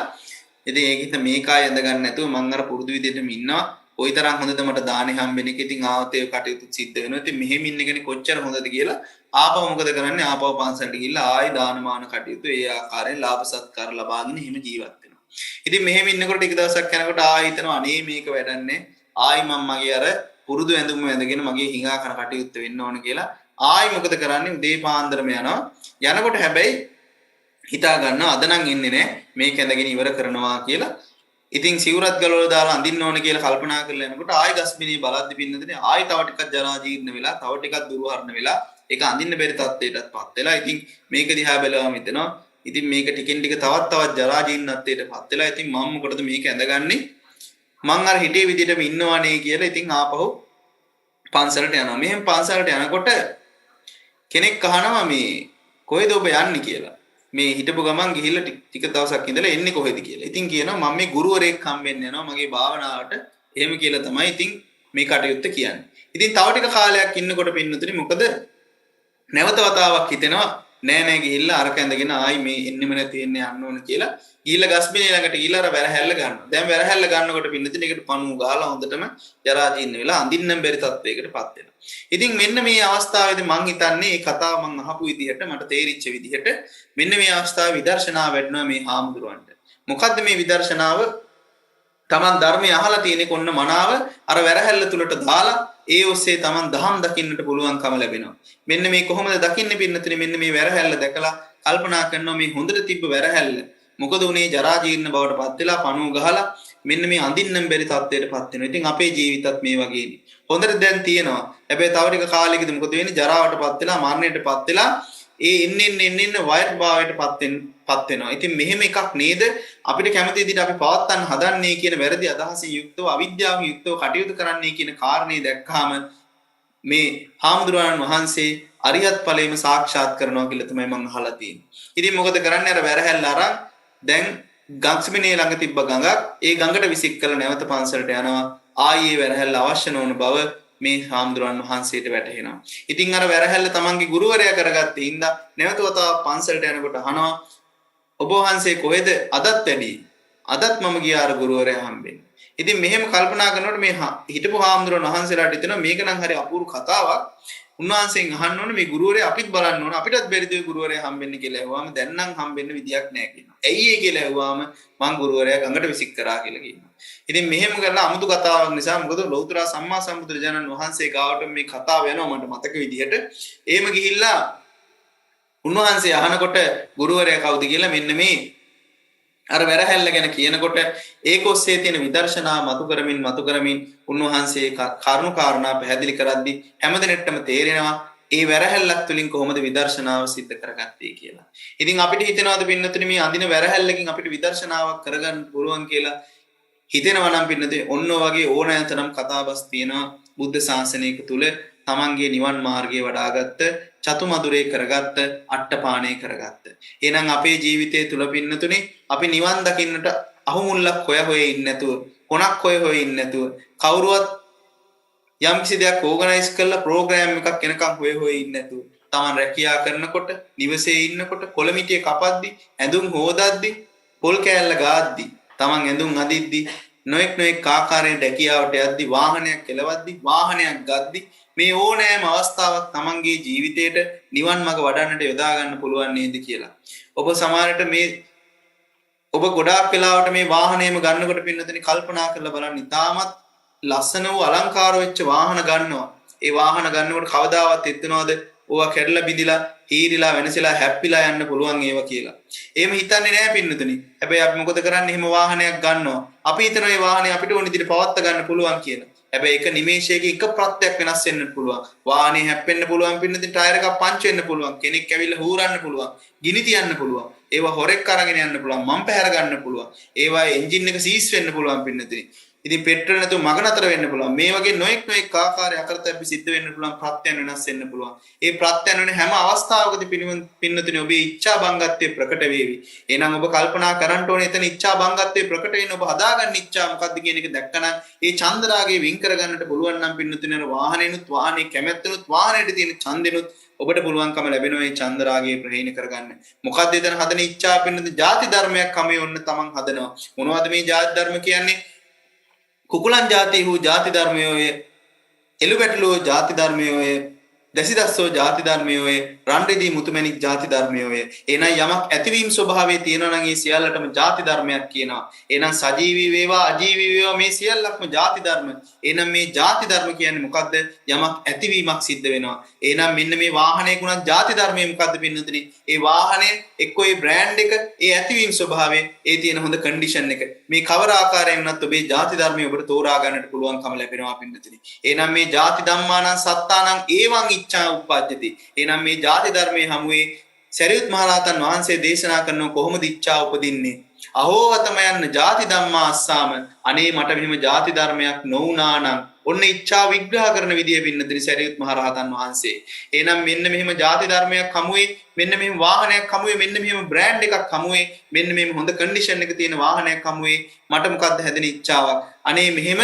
ඉතින් ඒක හිත මේකයි ඇඳ ගන්න නැතුව මං අර පුරුදු විදිහටම ඉන්නවා. ওই තරම් හොඳද මට දානේ හම්බෙන එක. ඉතින් ආවතේ කටයුතු සිද්ධ වෙනවා. ඉතින් මෙහෙම ඉන්න කෙනෙක් කොච්චර හොඳද කියලා ආපහු මොකද කරන්නේ? ආපහු පන්සලට ගිහිල්ලා ආයි දානමාන කටයුතු ඒ ආකාරයෙන් ලාභ සත්කාර ලබාගෙන එහෙම ජීවත් වෙනවා. ඉතින් මෙහෙම ඉන්නකොට ටික දවසක් යනකොට ආයෙ හිතනවා අනේ මේක වැඩන්නේ. ආයෙ මම මගේ අර පුරුදු ඇඳුම ඇඳගෙන මගේ හිඟා කන කටයුත්ත වෙන්න ඕන කියලා ආයෙ මොකද කරන්නේ උදේ පාන්දරම යනවා. යනකොට හැබැයි හිතා ගන්නවා අද නම් එන්නේ නැහැ මේක ඇඳගෙන ඉවර කරනවා කියලා. ඉතින් සිවුරත් ගලවලා දාලා අඳින්න ඕන කියලා කල්පනා කරලා යනකොට ආයෙ ගස්මිනේ බලද්දි පින්නදනේ ආයෙ තව ටිකක් ජරා ජීර්ණ වෙලා තව ටිකක් දුර්වර්ණ වෙලා ඒක අඳින්න බැරි තත්ත්වයටත්පත් වෙලා. ඉතින් මේක දිහා බැලුවම හිතෙනවා ඉතින් මේක ටිකෙන් ටික තවත් ජරා ජීර්ණත්වයටපත් වෙලා. ඉතින් මම මොකටද මේක ඇඳගන්නේ මං අර හිතේ විදිහටම ඉන්නවනේ කියලා. ඉතින් ආපහු පන්සලට යනවා. මෙහෙම පන්සලට යනකොට කෙනෙක් අහනවා මේ කොහෙද ඔබ යන්නේ කියලා. මේ හිටපු ගමන් ගිහිල්ලා ටික දවසක් ඉඳලා එන්නේ කොහෙද කියලා. ඉතින් කියනවා මම මේ ගුරුවරයෙක් හම්බෙන්න යනවා මගේ භාවනාවට. එහෙම කියලා තමයි ඉතින් මේ කටයුත්ත කියන්නේ. ඉතින් තව ටික කාලයක් ඉන්නකොට පින්නතුනි මොකද නැවත වතාවක් හිතෙනවා නෑ ගිහිල්ලා අරක ඇඳගෙන ආයි මේ එන්නෙම නැති එන්නේ යන්න ඕන කියලා. ගිහිල්ලා ගස්බිනේ ළඟට ගිහිල්ලා අර වැරහැල්ල ගන්නවා. දැන් වැරහැල්ල ගන්නකොට පින්නතුනි ඒකට පණුව ගාලා හොඳටම ජරා ජීර්ණ වෙලා අඳින්නම් බැරි තත්වයකටපත් වෙනවා. ඉතින් මෙන්න මේ අවස්ථාවේදී මං හිතන්නේ මේ කතාව මං අහපු විදිහට මට තේරිච්ච විදිහට මෙන්න මේ අවස්ථාවේ විදර්ශනාව වැඩනවා මේ හාමුදුරුවන්ට. මොකද්ද මේ විදර්ශනාව? තමන් ධර්මය අහලා තියෙන කොන්න මනාව අර වැරහැල්ල තුලට දාලා ඒ ඔස්සේ තමන් දහම් දකින්නට පුළුවන්කම ලැබෙනවා. මෙන්න මේ කොහොමද දකින්නේ පින්නතුනි? මෙන්න මේ වැරහැල්ල දැකලා කල්පනා කරනවා මේ හොඳට තිබ්බ වැරහැල්ල මොකද උනේ ජරා ජීර්ණ බවට පත් වෙලා පණුව ගහලා මෙන්න මේ අඳින්නම් බැරි තත්ත්වයටපත් වෙනවා. ඉතින් අපේ ජීවිතත් මේ වගේනේ. හොඳට දැන් තියෙනවා. හැබැයි තව ටික කාලෙකදී මොකද වෙන්නේ? ජරාවටපත් වෙලා මරණයටපත් වෙලා ඒ එන්න වයර් භාවයටපත් වෙනවා. ඉතින් මෙහෙම එකක් නේද අපිට කැමති විදිහට අපි පවත්වන්න හදන්නේ කියන වැරදි අදහසින් යුක්තව අවිද්‍යාවෙන් යුක්තව කටයුතු කරන්නේ කියන කාරණේ දැක්කාම මේ හාමුදුරුවන් වහන්සේ අරියත් ඵලයේම සාක්ෂාත් කරනවා කියලා තමයි මම අහලා තියෙන්නේ. ඉතින් මොකද කරන්නේ? අර වැරහැල්ල අරන් දැන් ගස්මිනේ ළඟ තිබ්බ ගඟක් ඒ ගඟට විසික් කරලා නැවත පන්සලට යනවා. ආයේ වැරහැල්ල අවශ්‍ය නොවන බව මේ හාමුදුරන් වහන්සේට වැටහෙනවා. ඉතින් අර වැරහැල්ල තමන්ගේ ගුරුවරයා කරගත්තේ හින්දා නැවත වතාවක් පන්සලට යනකොට අහනවා ඔබ වහන්සේ කොහෙද අදත් වැඩි? අදත් මම ගියා අර ගුරුවරයා හම්බෙන්න. ඉතින් මෙහෙම කල්පනා කරනකොට මේ හිටපු හාමුදුරන් වහන්සේලාට හිතෙනවා මේක නම් හරි අපූර්ව කතාවක්. උන්වහන්සේගෙන් අහන්න ඕනේ මේ ගුරුවරයා අපිත් බලන්න ඕන අපිටත් බැරිද ගුරුවරයා හම්බෙන්න කියලා ඇහුවාම දැන් නම් හම්බෙන්න විදියක් නැහැ කියනවා. ඇයි ඒ කියලා ඇහුවාම මං ගුරුවරයා ගඟට විසික් කරා කියලා කියනවා. ඉතින් මෙහෙම කරලා අමුතු කතාවක් නිසා මොකද ලෞතර සම්මා සම්බුදුරජාණන් වහන්සේ ගාවට මේ කතාව යනවා මට මතක විදිහට. එහෙම ගිහිල්ලා උන්වහන්සේ අහනකොට ගුරුවරයා කවුද කියලා මෙන්න මේ අර වැරහැල්ල ගැන කියනකොට ඒක ඔස්සේ තියෙන විදර්ශනා මතු කරමින් උන්වහන්සේ කරුණු කාරණා පැහැදිලි කරද්දී හැමදෙනෙටම තේරෙනවා ඒ වැරහැල්ලක් තුලින් කොහොමද විදර්ශනාව සිද්ධ කරගත්තේ කියලා. ඉතින් අපිට හිතෙනවාද පින්නතුනි මේ අඳින වැරහැල්ලකින් අපිට විදර්ශනාවක් කරගන්න පුළුවන් කියලා හිතෙනවා නම් පින්නතේ ඔන්න වගේ ඕනෑතරම් කතාබස් තියෙනවා බුද්ධ ශාසනයක තුල තමන්ගේ නිවන් මාර්ගය වඩාගත්ත චතුමදුරේ කරගත්ත අට්ටපාණේ කරගත්ත. එහෙනම් අපේ ජීවිතය තුල පින්නතුනි අපි නිවන් දකින්නට අහුමුල්ලක් හොය ඉන්නේ නැතුව කොනක් හොය ඉන්නේ නැතුව කවුරුවත් යම් කිසි දෙයක් ඕගනයිස් කරලා ප්‍රෝග්‍රෑම් එකක් එනකම් හොය ඉන්නේ නැතුව තමන් රැකියා කරනකොට නිවසේ ඉන්නකොට කොළමිටිය කපද්දි ඇඳුම් හොදද්දි පොල් කෑල්ල ගාද්දි තමන් ඇඳුම් අඳිද්දි නොඑක් ආකාරයෙන් රැකියාවට යද්දි වාහනයක් කෙලවද්දි වාහනයක් ගද්දි මේ ඕනෑම අවස්ථාවක් තමන්ගේ ජීවිතයට නිවන් මඟ වඩන්නට යොදා ගන්න පුළුවන් නේද කියලා. ඔබ සමහරට මේ ඔබ ගොඩාක් වෙලාවට මේ වාහනයම ගන්නකොට පින්නතනි කල්පනා කරලා බලන්න ඉතාමත් ලස්සන වූ අලංකාර වෙච්ච වාහන ගන්නවා. ඒ වාහන ගන්නකොට කවදාවත් හිතනවද ඕවා කැඩලා බිඳිලා හීරිලා වෙනසලා හැප්පිලා යන්න පුළුවන් ඒවා කියලා. එහෙම හිතන්නේ නැහැ පින්නතනි. හැබැයි අපි මොකද කරන්නේ? එහෙම වාහනයක් ගන්නවා. අපි හිතනවා මේ වාහනේ අපිට ඕන විදිහට පවත්වා ගන්න පුළුවන් කියලා. හැබැයි එක නිමේෂයකින් එක ප්‍රත්‍යක් වෙනස් වෙන්න පුළුවන්. වාහනේ හැප්පෙන්න පුළුවන් පින්නතනි ටයර් එකක් පංච් වෙන්න පුළුවන්. කෙනෙක් ඇවිල්ලා හූරන්න පුළුවන්. ගිනි තියන්න පුළුවන්. ඒවා හොරෙක් අරගෙන යන්න පුළුවන්. මම් පැහැර ගන්න පුළුවන්. ඒවා එන්ජින් එක සීස් වෙන්න පුළුවන් පින්නතනි. ඉතින් පෙට්‍රල් නැතුව මග නතර වෙන්න පුළුවන්. මේ වගේ නොඑක් ආකාරයේ අකරතැබ්බි සිද්ධ වෙන්න පුළුවන්. ප්‍රත්‍යයන් වෙනස් වෙන්න පුළුවන්. ඒ ප්‍රත්‍යයන් වෙන හැම අවස්ථාවකදී පින්නතුනි ඔබේ ඉච්ඡා බංගත්වයේ ප්‍රකට වේවි. එහෙනම් ඔබ කල්පනා කරන්න ඕනේ එතන ඉච්ඡා බංගත්වයේ ප්‍රකට වෙන ඔබ හදාගන්න ඉච්ඡා මොකද්ද කියන එක දැක්කනම් ඒ චන්දරාගේ වින් කරගන්නට පුළුවන් නම් පින්නතුනි අර වාහනේනුත් වාහනේ කැමැත්තනුත් වාහනේට තියෙන ඡන්දෙනුත් ඔබට පුළුවන්කම ලැබෙනවා මේ චන්දරාගේ ප්‍රහීන කරගන්න. මොකද්ද එතන හදන ඉච්ඡා පින්නතුනි ಜಾති ධර්මයක් කමේ ඔන්න තමන් හදනවා. මොනවද මේ ಜಾති ධර්ම කියන්නේ? කුකුලන් ಜಾති හෝ ಜಾති ධර්මයෝය එළුබැටළුව ಜಾති ධර්මයෝය දසිදස්සෝ ජාති ධර්මයෝය රන්රිදී මුතුමැණික් ජාති ධර්මයෝය. එහෙනම් යමක් ඇතිවීම ස්වභාවයේ තියෙනවා නම් ඒ සියල්ලටම ජාති ධර්මයක් කියනවා. එහෙනම් සජීවී වේවා අජීවී වේවා මේ සියල්ලක්ම ජාති ධර්ම. එහෙනම් මේ ජාති ධර්ම කියන්නේ මොකද්ද? යමක් ඇතිවීමක් සිද්ධ වෙනවා. එහෙනම් මෙන්න මේ වාහනයක උනත් ජාති ධර්මය මොකද්ද පින්නතුනි? ඒ වාහනේ එක්කෝ ඒ බ්‍රෑන්ඩ් එක ඒ ඇතිවීම ස්වභාවය ඒ තියෙන හොඳ කන්ඩිෂන් එක. මේ කවර ආකාරයෙන් වුණත් ඔබේ ජාති ධර්මය ඔබට තෝරා ගන්නට පුළුවන්කම ලැබෙනවා පින්නතුනි. එහෙනම් මේ ජාති ධම්මානං සත්තානං ඒවං ඉච්ඡා උප්පජ්ජති. එහෙනම් මේ ජාති ධර්මයේ හමුවේ සරියුත් මහරහතන් වහන්සේ දේශනා කරන කොහොමද ඉච්ඡා උපදින්නේ? අහෝවතම යන්න ජාති ධම්මා අස්සාම අනේ මට මෙහිම ජාති ධර්මයක් නොවුනා නම් ඔන්න ඉච්ඡා විග්‍රහ කරන විදිය පින්නතුනි සරියුත් මහරහතන් වහන්සේ. එහෙනම් මෙන්න මෙහිම ජාති ධර්මයක් හමුවේ මෙන්න මෙහිම වාහනයක් හමුවේ මෙන්න මෙහිම බ්‍රෑන්ඩ් එකක් හමුවේ මෙන්න මෙහිම හොඳ කන්ඩිෂන් එක තියෙන වාහනයක් හමුවේ මට මොකද්ද හැදෙන ඉච්ඡාවක්? අනේ මෙහෙම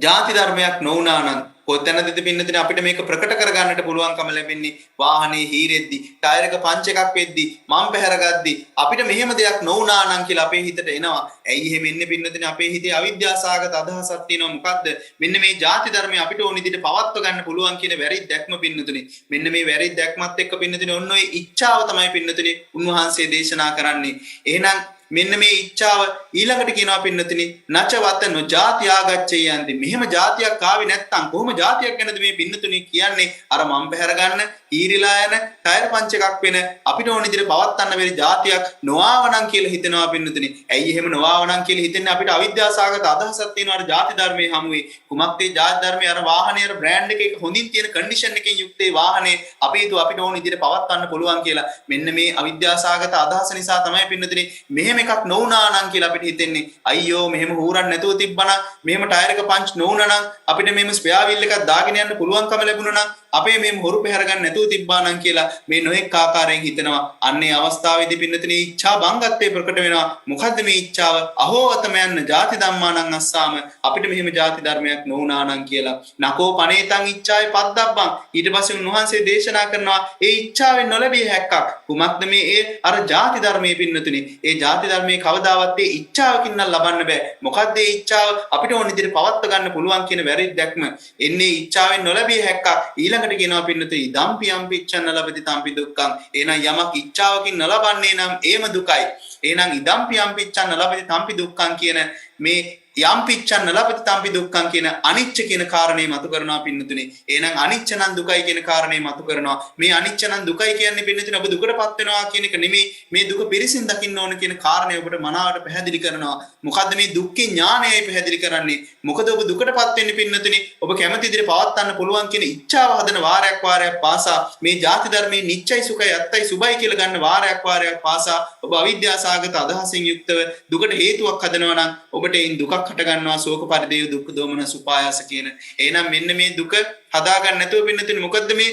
ජාති ධර්මයක් නොවුනා නම් කොතැනදද පින්නතුනි අපිට මේක ප්‍රකට කරගන්නට පුළුවන්කම ලැබෙන්නේ? වාහනේ හීරෙද්දි ටයර් එක පංච් එකක් වෙද්දි මම් පැහැර ගද්දි අපිට මෙහෙම දෙයක් නොවුනා නම් කියලා අපේ හිතට එනවා. ඇයි එහෙම එන්නේ පින්නතුනි? අපේ හිතේ අවිද්‍යාසගත අදහසක් තියෙනවා. මොකද්ද? මෙන්න මේ ජාති ධර්මය අපිට ඕන විදිහට පවත්ව ගන්න පුළුවන් කියන වැරදි දැක්ම පින්නතුනි. මෙන්න මේ වැරදි දැක්මත් එක්ක පින්නතුනි ඔන්න ඔය ඉච්ඡාව තමයි පින්නතුනි උන්වහන්සේ දේශනා කරන්නේ. එහෙනම් මෙන්න මේ ඉච්ඡාව ඊළඟට කියනවා පින්නතුනි නචවත නොජාති ආගච්ඡයන්ති. මෙහෙම જાතියක් ආවේ නැත්තම් කොහොම જાතියක් ගැනද මේ පින්නතුනි කියන්නේ? අර මම් පැහැර ගන්න ඊරිලා යන ටයර් පංච් එකක් වෙන අපිට ඕන විදිහට පවත්වන්න බැරි જાතියක් නොආවනම් කියලා හිතනවා පින්නතුනි. ඇයි එහෙම නොආවනම් කියලා හිතන්නේ? අපිට අවිද්‍යාසගත අදහසක් තියෙනවා අර ಜಾති ධර්මයේ හමුවේ. කුමක්ද ඒ ಜಾති ධර්මයේ? අර වාහනේ අර බ්‍රෑන්ඩ් එකේ හොඳින් තියෙන කන්ඩිෂන් එකකින් යුක්ත ඒ වාහනේ අපි හිතුව අපිට ඕන විදිහට පවත්වන්න පුළුවන් කියලා. මෙන්න මේ අවිද්‍යාසගත අදහස නිසා තමයි පින්නතුනි මෙහෙම එකක් නොවුනා නම් කියලා අපිට හිතෙන්නේ. අයියෝ මෙහෙම හූරන්න නැතුව තිබ්බනම් මෙහෙම ටයර් එක පංච් නොවුනා නම් අපිට මෙහෙම ස්පෙයා වීල් එකක් දාගෙන යන්න පුළුවන්කම ලැබුණා නම් අපේ මෙහෙම හොරු පැහැර ගන්න නැතුව තිබ්බා නම් කියලා මේ නොඑක ආකාරයෙන් හිතනවා. අන්නේ අවස්ථාවේදී පින්නතුනි ඉච්ඡා බංගත්වයේ ප්‍රකට වෙනවා. මොකද්ද මේ ඉච්ඡාව? අහෝවතම යන්න ಜಾති ධම්මානං අස්සාම අපිට මෙහෙම ಜಾති ධර්මයක් නොවුනා නම් කියලා. නකෝ පනේතං ඉච්ඡාය පද්දබ්බං. ඊට පස්සේ උන්වහන්සේ දේශනා කරනවා ඒ ඉච්ඡාවෙන් නොලැබිය හැක්කක්. කුමක්ද මේ? ඒ අර ಜಾති ධර්මයේ පින්නතුනි. ඒ ಜಾති ධර්මයේ කවදාවත් ඒ ඉච්ඡාවකින් නම් ලබන්න බෑ. මොකද්ද ඒ ඉච්ඡාව? අපිට ඕන විදිහට පවත්ව ගන්න පුළුවන් කියන වැරදි දැක්ම. එන්නේ ඉච්ඡාවෙන් නොලැබිය හැක්කක්. ඊළඟට කියනවා පින්නතුනි ඉදම්පි යම්පි ඉච්ඡන් නලබති තම්පි දුක්ඛං. එහෙනම් යමක් ඉච්ඡාවකින් නලබන්නේ නම් ඒම දුකයි. එහෙනම් ඉදම්පි යම්පි ඉච්ඡන් නලබති තම්පි දුක්ඛං කියන මේ යම්පිච්ඡන් නලපති තම්පි දුක්ඛං කියන අනිච්ච කියන කාරණේ මතු කරනවා පින්නතුනි. එහෙනම් අනිච්ච නම් දුකයි කියන කාරණේ මතු කරනවා. මේ අනිච්ච නම් දුකයි කියන්නේ පින්නතුනි ඔබ දුකටපත් වෙනවා කියන එක නෙමෙයි. මේ දුක පිරිසින් දකින්න ඕන කියන කාරණේ ඔබට මනාවට පැහැදිලි කරනවා. මොකද්ද මේ දුක්ඛේ ඥානයයි පැහැදිලි කරන්නේ? මොකද ඔබ දුකටපත් වෙන්නේ පින්නතුනි ඔබ කැමති විදිහට පවත්වන්න පුළුවන් කියන ඉච්ඡාව හදන වාරයක් පාසා මේ ಜಾති ධර්මයේ නිච්චයි සුඛයි අත්තයි සුභයි කියලා ගන්න වාරයක් පාසා ඔබ අවිද්‍යාසගත අදහසින් යුක්තව දුකට හේතුවක් හදනවා නම් ඔබට ඒ දුකක් හට ගන්නවා. ශෝක පරිදේව දුක්ඛ දෝමන සුපායාස කියන. එහෙනම් මෙන්න මේ දුක හදා ගන්න නැතුව පින්නතුනි මොකද්ද මේ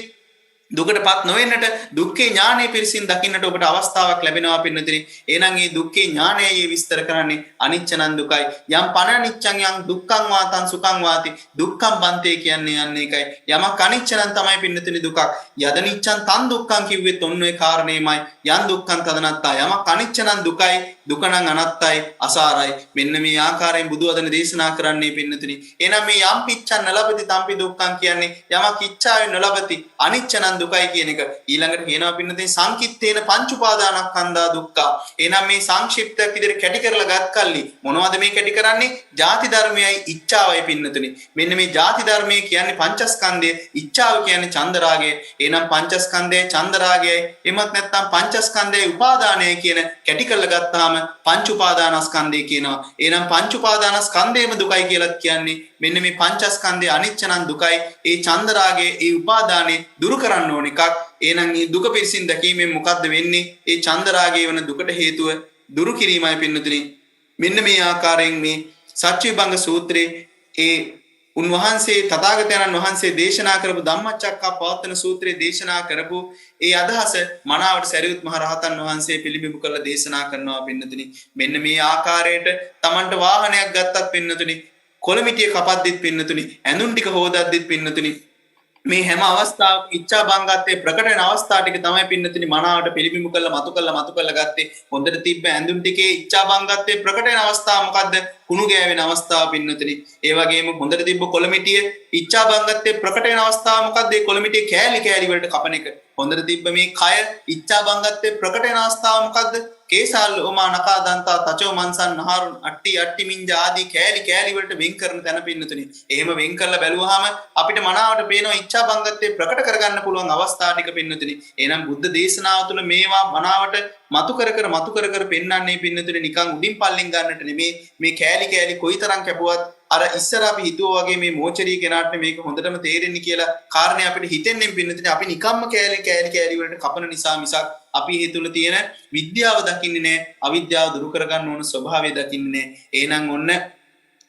දුකටපත් නොවෙන්නට දුක්ඛේ ඥානය පිරිසින් දකින්නට ඔබට අවස්ථාවක් ලැබෙනවා පින්නතුනි. එහෙනම් මේ දුක්ඛේ ඥානයයි විස්තර කරන්නේ අනිච්චනං දුකයි. යම් පන අනිච්චං යම් දුක්ඛං වාතං සුඛං වාති දුක්ඛං බන්තේ කියන්නේ යන්නේ ඒකයි. යමක් අනිච්චනං තමයි පින්නතුනි දුකක්. යද නිච්චං තන් දුක්ඛං කිව්වෙත් ඔන්න ඔය කාරණේමයි. යම් දුක්ඛං තදනත්තා යමක් අනිච්චනං දුකයි දුක නම් අනත්තයි අසාරයි. මෙන්න මේ ආකාරයෙන් බුදු වදන දේශනා කරන්නේ පින්නතුනි. එහෙනම් මේ යම් පිච්ඡන් නලපති තම්පි දුක්ඛං කියන්නේ යමක් ඉච්ඡාවෙන් නලපති අනිච්චනං දුකයි කියන එක. ඊළඟට කියනවා පින්නතුනි සංකිට්ඨේන පංච උපාදානස්කන්ධා දුක්ඛ. එහෙනම් මේ සංක්ෂිප්තයක් විදිහට කැටි කරලා ගත් කල්ලි මොනවද මේ කැටි කරන්නේ? ಜಾති ධර්මයයි ඉච්ඡාවයි පින්නතුනි. මෙන්න මේ ಜಾති ධර්මයේ කියන්නේ පංචස්කන්ධය, ඉච්ඡාව කියන්නේ චන්දරාගය. එහෙනම් පංචස්කන්ධය චන්දරාගයයි එමත් නැත්නම් පංචස්කන්ධයේ උපාදානයයි කියන කැටි කරලා ගත්තාම පංච උපාදානස්කන්ධය කියනවා. එහෙනම් පංච උපාදානස්කන්ධයම දුකයි කියලා කියන්නේ මෙන්න මේ පංචස්කන්ධය අනිච්ච නම් දුකයි. ඒ චන්දරාගයේ ඒ උපාදානේ දුරු කරන්න ඕන එකක්. එහෙනම් මේ දුක පිරිසින් දැකීමෙන් මොකද්ද වෙන්නේ? ඒ චන්දරාගයේ වන දුකට හේතුව දුරු කිරීමයි පින්නතුනි. මෙන්න මේ ආකාරයෙන් මේ සච්චිභංග සූත්‍රයේ ඒ උන්වහන්සේ තථාගතයන්න් වහන්සේ දේශනා කරපු ධම්මචක්කප්පවත්තන සූත්‍රයේ දේශනා කරපු ඒ අදහස මනාවට සරියුත් මහ රහතන් වහන්සේ පිළිබිඹු කරලා දේශනා කරනවා පින්නතුනි. මෙන්න මේ ආකාරයට Tamanට වාහනයක් ගත්තත් පින්නතුනි, කොළමිටිය කපද්දිත් පින්නතුනි, ඇඳුම් ටික හොදද්දිත් පින්නතුනි, මේ හැම අවස්ථාවක ඉච්ඡා බංගත්තේ ප්‍රකට වෙන අවස්ථා ටික තමයි පින්නතුනි මනාවට පිළිබිඹු කරලා මතු කරලා ගත්තේ. හොඳට තිබ්බ ඇඳුම් ටිකේ ඉච්ඡා බංගත්තේ ප්‍රකට වෙන අවස්ථාව මොකද්ද? කුණු ගෑවෙන අවස්ථාව පින්නතුනි. ඒ වගේම හොඳට තිබ්බ කොළමිටිය ඉච්ඡා බංගත්තේ ප්‍රකට වෙන අවස්ථාව මොකද්ද? ඒ කොළමිටිය කෑලි කෑලි වලට කපන එක. හොඳට තිබ්බ මේ කය ඉච්ඡා බංගත්තේ ප්‍රකට වෙන අවස්ථාව මොකද්ද? කේසාල් ඔමා නකා දන්තා තචෝ මන්සන් නහරුන් අට්ටි අට්ටි මින්ජා ආදී කෑලි කෑලි වලට වෙන් කරන තැන පින්නතුනි. එහෙම වෙන් කරලා බැලුවාම අපිට මනාවට පේනවා ඉච්ඡා බංගත්තේ ප්‍රකට කරගන්න පුළුවන් අවස්ථා ටික පින්නතුනි. එහෙනම් බුද්ධ දේශනාව තුළ මේවා මනාවට මතු කර පෙන්වන්නේ පින්නතුනි නිකන් උඩින් පල්ලෙන් ගන්නට නෙමේ. මේ කෑලි කෑලි කොයිතරම් කැපුවත් අර ඉස්සර අපි හිතුවා වගේ මේ මෝචරී කෙනාට මේක හොඳටම තේරෙන්නේ කියලා කාරණේ අපිට හිතෙන්නේ පින්නතුනි. අපි නිකම්ම කෑලි වලට කපන නිසා මිසක් අපි ඒ තුළ තියෙන විද්‍යාව දකින්නේ නැහැ. අවිද්‍යාව දුරු කරගන්න ඕන ස්වභාවය දකින්නේ නැහැ. එහෙනම් ඔන්න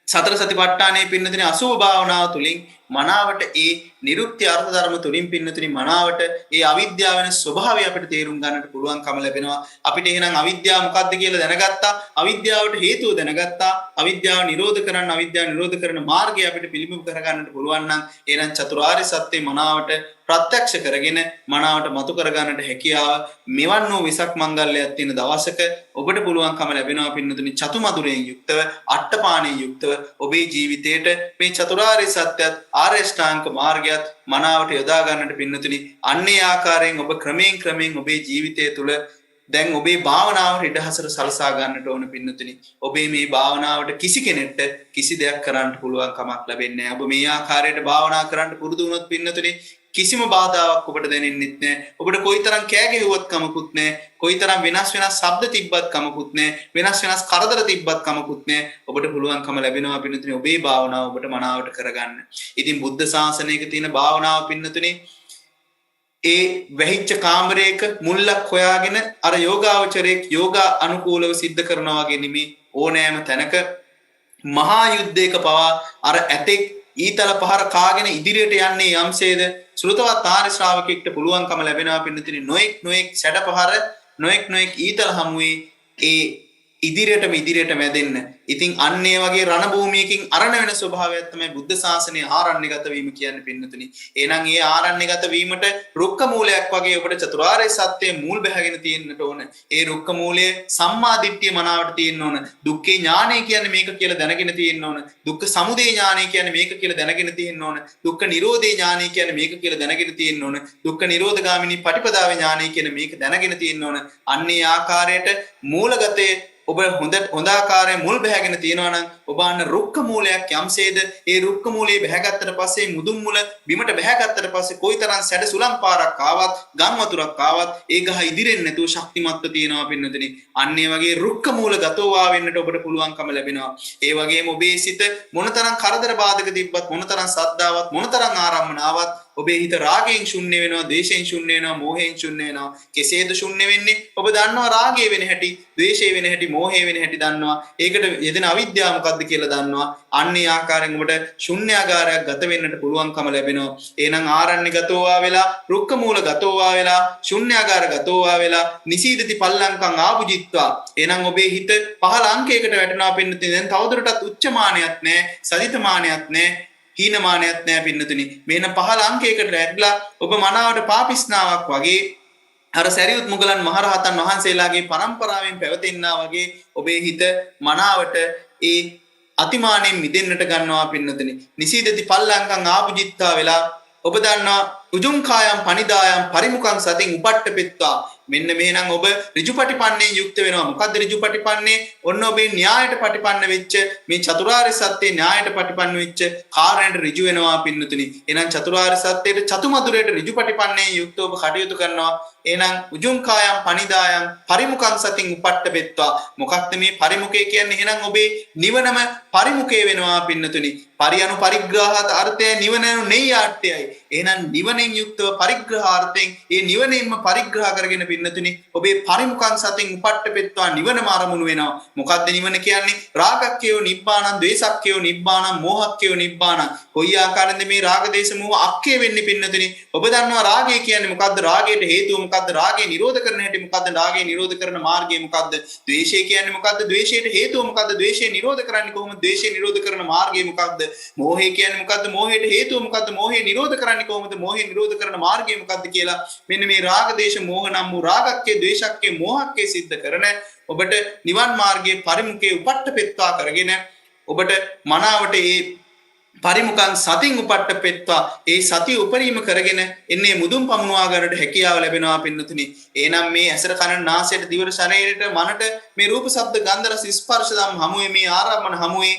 සතර සතිපට්ඨානයේ පින්නතුනි අසුභ භාවනාව තුලින් මනාවට ඒ නිරුක්ති අර්ථ ධර්ම තුලින් පින්නතුනි මනාවට ඒ අවිද්‍යාව වෙන ස්වභාවය අපිට තේරුම් ගන්නට පුළුවන්කම ලැබෙනවා. අපිට එහෙනම් අවිද්‍යාව මොකක්ද කියලා දැනගත්තා. අවිද්‍යාවට හේතුව දැනගත්තා. අවිද්‍යාව නිරෝධ කරන මාර්ගය අපිට පිළිබිඹු කරගන්නට පුළුවන් නම් එහෙනම් චතුරාර්ය සත්‍ය මනාවට ප්‍රත්‍යක්ෂ කරගෙන මනාවට මතු කරගන්නට හැකියාව මෙවන් වූ විසක් මංගල්‍යයක් තියෙන දවසක ඔබට පුළුවන්කම ලැබෙනවා පින්නතුනි චතුමදුරයෙන් යුක්තව අට්ඨපාණයෙන් යුක්තව ඔබේ ජීවිතයට මේ චතුරාර්ය සත්‍යත් ආර්ය ශ්‍රාංක මාර්ගයත් මනාවට යොදා ගන්නට පින්නතුනි අන්නේ ආකාරයෙන් ඔබ ක්‍රමයෙන් ඔබේ ජීවිතය තුළ දැන් ඔබේ භාවනාවට ඉඩහසර සලසා ගන්නට ඕන පින්නතුනි. ඔබේ මේ භාවනාවට කිසි කෙනෙක්ට කිසි දෙයක් කරන්න පුළුවන් කමක් ලැබෙන්නේ නැහැ. ඔබ මේ ආකාරයට භාවනා කරන්න පුරුදු වුණොත් පින්නතුනි කිසිම බාධාවක් ඔබට දැනෙන්නෙත් නැහැ. ඔබට කොයිතරම් කෑ ගැහුවත් කමකුත් නැහැ. කොයිතරම් වෙනස් ශබ්ද තිබ්බත් කමකුත් නැහැ. වෙනස් කරදර තිබ්බත් කමකුත් නැහැ. ඔබට පුළුවන්කම ලැබෙනවා පින්නතුනි ඔබේ භාවනාව ඔබට මනාවට කරගන්න. ඉතින් බුද්ධ ශාසනයක තියෙන භාවනාව පින්නතුනි ඒ වැහිච්ච කාමරයක මුල්ලක් හොයාගෙන අර යෝගාවචරයේ යෝගා අනුකූලව සිද්ධ කරනවා වගේ නෙමේ ඕනෑම තැනක මහා යුද්ධයක පවා අර ඇතෙක් ඊතල පහර කාගෙන ඉදිරියට යන්නේ යම්සේද ශ්‍රුතවත් ආර්ය ශ්‍රාවකෙක්ට පුළුවන්කම ලැබෙනවා පින්නතුනි නොඑක් සැඩ පහර නොඑක් ඊතල හමුවේ ඒ ඉදිරියට මැදෙන්න. ඉතින් අන්න ඒ වගේ රණ භූමියකින් අරණ වෙන ස්වභාවයක් තමයි බුද්ධ ශාසනය ආරණ්‍යගත වීම කියන්නේ පින්නතුනි. එහෙනම් ඒ ආරණ්‍යගත වීමට රුක්ක මූලයක් වගේ ඔබට චතුරාර්ය සත්‍යයේ මූල් බැහැගෙන තියෙන්නට ඕන. ඒ රුක්ක මූලයේ සම්මා දිට්ඨිය මනාවට තියෙන්න ඕන. දුක්ඛේ ඥානය කියන්නේ මේක කියලා දැනගෙන තියෙන්න ඕන. දුක්ඛ සමුදය ඥානය කියන්නේ මේක කියලා දැනගෙන තියෙන්න ඕන. දුක්ඛ නිරෝධේ ඥානය කියන්නේ මේක කියලා දැනගෙන තියෙන්න ඕන. දුක්ඛ නිරෝධගාමිනී පටිපදාවේ ඥානය කියන්නේ මේක දැනගෙන තියෙන්න ඕන. අන්නේ ආකාරයට මූලගතේ ඔබ හොඳ ආකාරයෙන් මුල් බැහැගෙන තියෙනවා නම් ඔබ අන්න රුක්ක මූලයක් යම්සේද ඒ රුක්ක මූලයේ බැහැගත්තට පස්සේ මුදුන් මුල බිමට බැහැගත්තට පස්සේ කොයිතරම් සැඩ සුළං පාරක් ආවත් ගම් වතුරක් ආවත් ඒ ගහ ඉදිරෙන්නේ නැතුව ශක්තිමත්ව තියෙනවා පින්නතුනි. අන්න ඒ වගේ රුක්ක මූල ගතෝවා වෙන්නට ඔබට පුළුවන්කම ලැබෙනවා. ඒ වගේම ඔබේ සිත මොනතරම් කරදර බාධක තිබ්බත් මොනතරම් සද්දාවත් මොනතරම් ආරම්මනාවක් ඔබේ හිත රාගයෙන් ශුන්‍ය වෙනවා, ද්වේෂයෙන් ශුන්‍ය වෙනවා, මෝහයෙන් ශුන්‍ය වෙනවා. කෙසේද ශුන්‍ය වෙන්නේ? ඔබ දන්නවා රාගය වෙන හැටි, ද්වේෂය වෙන හැටි, මෝහය වෙන හැටි දන්නවා. ඒකට යෙදෙන අවිද්‍යාව මොකද්ද කියලා දන්නවා. අන්නේ ආකාරයෙන් ඔබට ශුන්‍යාගාරයක් ගත වෙන්නට පුළුවන්කම ලැබෙනවා. එහෙනම් ආරණ්‍යගතෝවා වෙලා, රුක්ක මූලගතෝවා වෙලා, ශුන්‍යාගාරගතෝවා වෙලා, නිසීදති පල්ලංකං ආභුජිත්වා. එහෙනම් ඔබේ හිත පහළ අංකයකට වැටෙනවා පින්නතුනි. දැන් තවදුරටත් උච්චමානයක් නැහැ, සදිතමානයක් නැහැ. හීනමානයක් නැහැ පින්නතුනි. මේන පහළ අංකයකට ඇట్లా ඔබ මනාවට පාපිස්නාවක් වගේ අර සරියුත් මුගලන් මහරහතන් වහන්සේලාගේ පරම්පරාවෙන් පැවතෙන්නා වගේ ඔබේ හිත මනාවට ඒ අතිමානෙන් මිදෙන්නට ගන්නවා පින්නතුනි. නිසීදති පල්ලංකං ආභුජිත්තා වෙලා ඔබ දන්නවා උජුං කායම් පනිදායම් පරිමුඛං සතින් උපට්ඨපෙත්වා. මෙන්න මෙහෙනම් ඔබ ඍජුපටිපන්නේ යුක්ත වෙනවා. මොකද්ද ඍජුපටිපන්නේ? ඔන්න ඔබේ න්‍යායට පටිපන්න වෙච්ච මේ චතුරාර්ය සත්‍යයේ න්‍යායට පටිපන්න වෙච්ච කාරණයට ඍජු වෙනවා පින්නතුනි. එහෙනම් චතුරාර්ය සත්‍යයේ චතුමදුරේට ඍජුපටිපන්නේ යුක්තව ඔබ කටයුතු කරනවා. එහෙනම් උජුං කායම් පනිදායම් පරිමුඛං සතින් උපට්ඨපෙත්වා. මොකක්ද මේ පරිමුඛය කියන්නේ? එහෙනම් ඔබේ නිවනම පරිමුඛය වෙනවා පින්නතුනි. පරියනු පරිග්‍රහාත අර්ථය නිවනනු නෙయ్యాට්‍යයි. එහෙනම් නිවනෙන් යුක්තව පරිග්‍රහාර්ථයෙන් ඒ නිවනෙන්ම පරිග්‍රහ කරගෙන පින්නතුනි ඔබේ පරිමුඛං සතින් උපට්ඨපෙත්වා නිවනම අරමුණු වෙනවා. මොකද්ද නිවන කියන්නේ? රාගක්ඛයෝ නිබ්බාණං, ද්වේසක්ඛයෝ නිබ්බාණං, මෝහක්ඛයෝ නිබ්බාණං. කොයි ආකාරයෙන්ද මේ රාග දේශ මොහ අක්ඛය වෙන්නේ පින්නතුනි? ඔබ දන්නවා රාගය කියන්නේ මොකද්ද? රාගයට හේතුව මොකද්ද? රාගය නිරෝධ කරන හැටි මොකද්ද? රාගය නිරෝධ කරන මාර්ගය මොකද්ද? ද්වේෂය කියන්නේ මොකද්ද? ද්වේෂයට හේතුව මොකද්ද? ද්වේෂය නිරෝධ කරන්නේ කොහොමද? ද්වේෂය නිරෝධ කරන මාර්ගය මොකද්ද? මෝහය කියන්නේ මොකද්ද? මෝහයට හේතුව මොකද්ද? මෝහය නිරෝධ කරන්නේ කරන්නේ කොහොමද? මෝහය නිරෝධ කරන මාර්ගය මොකක්ද කියලා මෙන්න මේ රාග දේශ මෝහ නම් වූ රාගක්කේ ද්වේෂක්කේ මෝහක්කේ සිද්ධ කරන ඔබට නිවන් මාර්ගයේ පරිමුඛයේ උපට්ඨපෙත්වා කරගෙන ඔබට මනාවට ඒ පරිමුඛං සතින් උපට්ඨපෙත්වා ඒ සතිය උපරිම කරගෙන එන්නේ මුදුන් පමුණවා ගන්නට හැකියාව ලැබෙනවා පින්නතුනි. එහෙනම් මේ ඇසර කන නාසයට දිවට ශරීරයට මනට මේ රූප ශබ්ද ගන්ධ රස ස්පර්ශ ධම් හමුවේ මේ ආරම්මන හමුවේ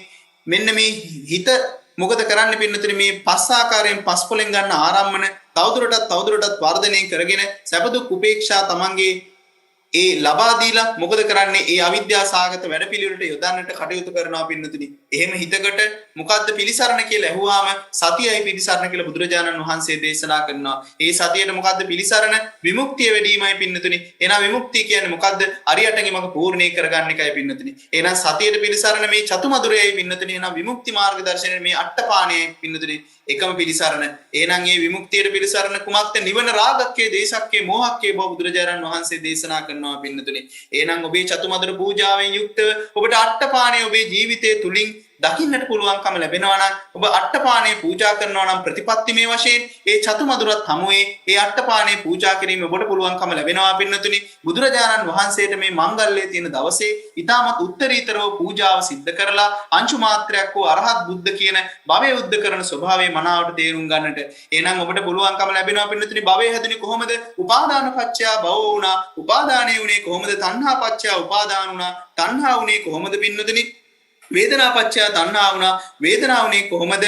මෙන්න මේ හිත මොකද කරන්න පින්නතුනි මේ පස් ආකාරයෙන් පස් පොලෙන් ගන්න ආරම්මන තවදුරටත් වර්ධනය කරගෙන සැප දුක් උපේක්ෂා තමන්ගේ ඒ ලබා දීලා මොකද කරන්නේ? ඒ අවිද්‍යා සාගත වැඩපිළිවෙලට යොදන්නට කටයුතු කරනවා පින්නතුනි. එහෙම හිතකට මොකද්ද පිළිසරණ කියලා ඇහුවාම සතියයි පිළිසරණ කියලා බුදුරජාණන් වහන්සේ දේශනා කරනවා. ඒ සතියට මොකද්ද පිළිසරණ? විමුක්තිය වැඩිමයි පින්නතුනි. එහෙනම් විමුක්තිය කියන්නේ මොකද්ද? අරියටගේ මඟ පූර්ණේ කරගන්න එකයි පින්නතුනි. එහෙනම් සතියට පිළිසරණ මේ චතුමදුරයයි පින්නතුනි. එහෙනම් විමුක්ති මාර්ග දර්ශනයේ මේ අට්ඨපාණයයි පින්නතුනි. එකම පිළිසරණ. එහෙනම් මේ විමුක්තියට පිළිසරණ කුමක්ද? නිවන රාගක්කේ දේශක්කේ මෝහක්කේ බව බුදුරජාණන් වහන්සේ දේශනා කරනවා පින්නතුනි. එහෙනම් ඔබේ චතුමදුර පූජාවෙන් යුක්තව ඔබට අට්ඨපාණය ඔබේ ජීවිතය තුලින් දකින්නට පුළුවන්කම ලැබෙනවා නම් ඔබ අට්ඨපාණය පූජා කරනවා නම් ප්‍රතිපත්තිමේ වශයෙන් ඒ චතුමදුරත් හමුවේ ඒ අට්ඨපාණය පූජා කිරීම ඔබට පුළුවන්කම ලැබෙනවා පින්නතුනි. බුදුරජාණන් වහන්සේට මේ මංගල්‍යයේ තියෙන දවසේ ඊටමත් උත්තරීතරව පූජාව සිද්ධ කරලා අංශු මාත්‍රයක් වූ අරහත් බුද්ධ කියන භවයේ උද්ද කරන ස්වභාවය මනාවට තේරුම් ගන්නට. එහෙනම් ඔබට පුළුවන්කම ලැබෙනවා පින්නතුනි. භවය හැදුනේ කොහොමද? උපාදාන පත්‍ය භව වුණා. උපාදානයේ උනේ කොහොමද? තණ්හා පත්‍ය උපාදාන වුණා. තණ්හා උනේ කොහොමද පින්නතුනි? වේදනා පත්‍ය තණ්හා වුණා. වේදනා වුණේ කොහොමද?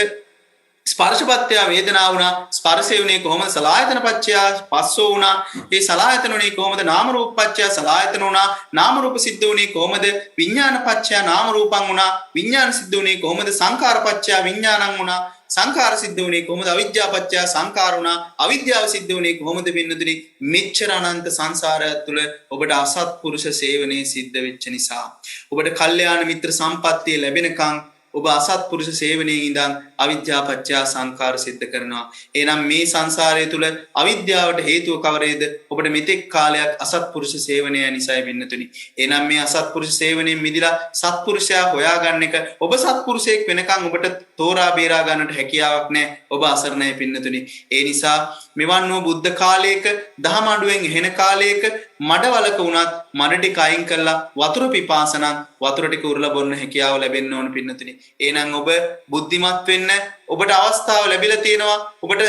ස්පර්ශපත්‍ය වේදනා වුණා. ස්පර්ශය වුණේ කොහොමද? සලආයතන පත්‍ය පස්සෝ වුණා. ඒ සලආයතන වුණේ කොහොමද? නාම රූප පත්‍ය සලආයතන වුණා. නාම රූප සිද්ධ වුණේ කොහොමද? විඥාන පත්‍ය නාම රූපං වුණා. විඥාන සිද්ධ වුණේ කොහොමද? සංඛාර පත්‍ය විඥානං වුණා. සංඛාර සිද්ධ වුණේ කොහොමද? අවිද්‍යාව පත්‍ය සංඛාර වුණා. අවිද්‍යාව සිද්ධ වුණේ කොහොමද පින්නතුනි? මෙච්චර අනන්ත සංසාරය තුළ ඔබට අසත්පුරුෂ සේවනයේ සිද්ධ වෙච්ච නිසා ඔබට කල්යාණ මිත්‍ර සම්පත්තිය ලැබෙනකන් ඔබ අසත්පුරුෂ සේවනයේ ඉඳන් අවිද්‍යාව පත්‍ය සංඛාර සිද්ධ කරනවා. එහෙනම් මේ සංසාරය තුළ අවිද්‍යාවට හේතුව කවරේද? ඔබට මෙතෙක් කාලයක් අසත්පුරුෂ සේවනය නිසායි පින්නතුනි. එහෙනම් මේ අසත්පුරුෂ සේවනයෙන් මිදලා සත්පුරුෂයා හොයාගන්න එක ඔබ සත්පුරුෂයෙක් වෙනකන් ඔබට තෝරා බේරා ගන්නට හැකියාවක් නැහැ. ඔබ අසරණයි පින්නතුනි. ඒ නිසා මෙවන් වූ බුද්ධ කාලයක දහම අඩුවෙන් එහෙන කාලයක මඩවලක වුණත් මඩ ටික අයින් කරලා වතුර පිපාසනම් වතුර ටික උරලා බොන්න හැකියාව ලැබෙන්න ඕන පින්නතුනි. එහෙනම් ඔබ බුද්ධිමත් වෙන්න ඔබට අවස්ථාව ලැබිලා තියෙනවා. ඔබට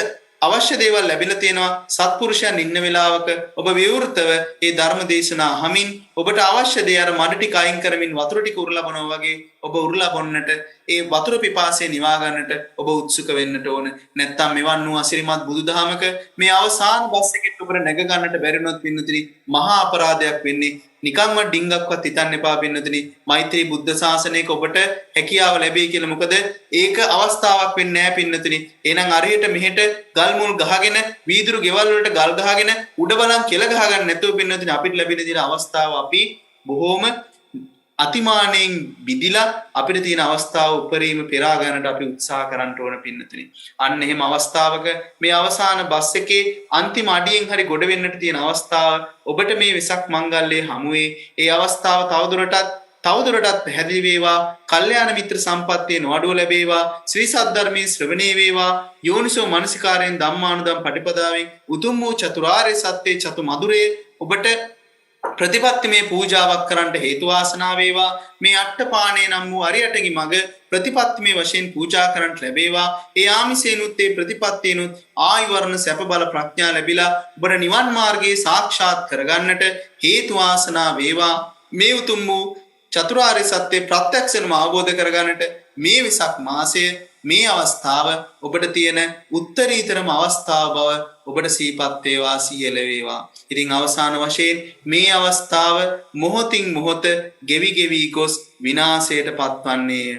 අවශ්‍ය දේවල් ලැබිලා තියෙනවා. සත්පුරුෂයන් ඉන්න වෙලාවක ඔබ විවෘතව මේ ධර්ම දේශනා අහමින් ඔබට අවශ්‍ය දේ අර මඩ ටික අයින් කරමින් වතුර ටික උරලා බොනවා වගේ ඔබ උරලා බොන්නට ඒ වතුර පිපාසය නිවා ගන්නට ඔබ උත්සුක වෙන්නට ඕන. නැත්තම් මෙවන් වූ අසිරිමත් බුදුදහමක මේ අවසාන බස් එකෙත් ඔබට නැග ගන්නට බැරි වුණොත් පින්නතුනි මහා අපරාධයක් වෙන්නේ. නිකම්ම ඩිංගක්වත් හිතන්න එපා පින්නතුනි. මෛත්‍රී බුද්ධ ශාසනයක ඔබට හැකියාව ලැබෙයි කියලා. මොකද ඒක අවස්ථාවක් වෙන්නේ නැහැ පින්නතුනි. එහෙනම් අරියට මෙහෙට ගල් මුල් ගහගෙන වීදුරු ගෙවල් වලට ගල් ගහගෙන උඩ බලන් කෙල ගහගන්න නැතුව පින්නතුනි අපිට ලැබෙන දින අවස්ථාව අපි බොහෝම අතිමානයෙන් බිඳිලා අපිට තියෙන අවස්ථාව උපරිම පෙරා ගන්නට අපි උත්සාහ කරන්න ඕන පින්නතුනි. අන්න එහෙම අවස්ථාවක මේ අවසාන බස් එකේ අන්තිම අඩියෙන් හරි ගොඩ වෙන්නට තියෙන අවස්ථාව ඔබට මේ වෙසක් මංගල්‍යයේ හමුවේ. ඒ අවස්ථාව තවදුරටත් පැහැදිලි වේවා. කල්යාණ මිත්‍ර සම්පත්තියේ නොඅඩුව ලැබේවා. ශ්‍රී සද්ධර්මයේ ශ්‍රවණේ වේවා. යෝනිසෝ මනසිකාරයෙන් ධම්මානුධම් පටිපදාවෙන් උතුම් වූ චතුරාර්ය සත්‍යයේ චතු මధుරේ ඔබට ප්‍රතිපත්තිමේ පූජාවක් කරන්නට හේතු වාසනා වේවා. මේ අට්ඨපාණේ නම් වූ අරියටගේ මඟ ප්‍රතිපත්තිමේ වශයෙන් පූජා කරන්නට ලැබේවා. ඒ ආමිසේනුත් ඒ ප්‍රතිපත්තියනුත් ආයු වර්ණ සැප බල ප්‍රඥා ලැබිලා ඔබට නිවන් මාර්ගයේ සාක්ෂාත් කරගන්නට හේතු වාසනා වේවා. මේ උතුම් වූ චතුරාර්ය සත්‍ය ප්‍රත්‍යක්ෂණම අවබෝධ කරගන්නට මේ වෙසක් මාසය මේ අවස්ථාව ඔබට තියෙන උත්තරීතරම අවස්ථාව බව ඔබට සිහිපත් වේවා, සියල වේවා. ඉතින් අවසාන වශයෙන් මේ අවස්ථාව මොහොතින් මොහොත ගෙවි ගෙවි ගොස් විනාශයට පත්වන්නේය.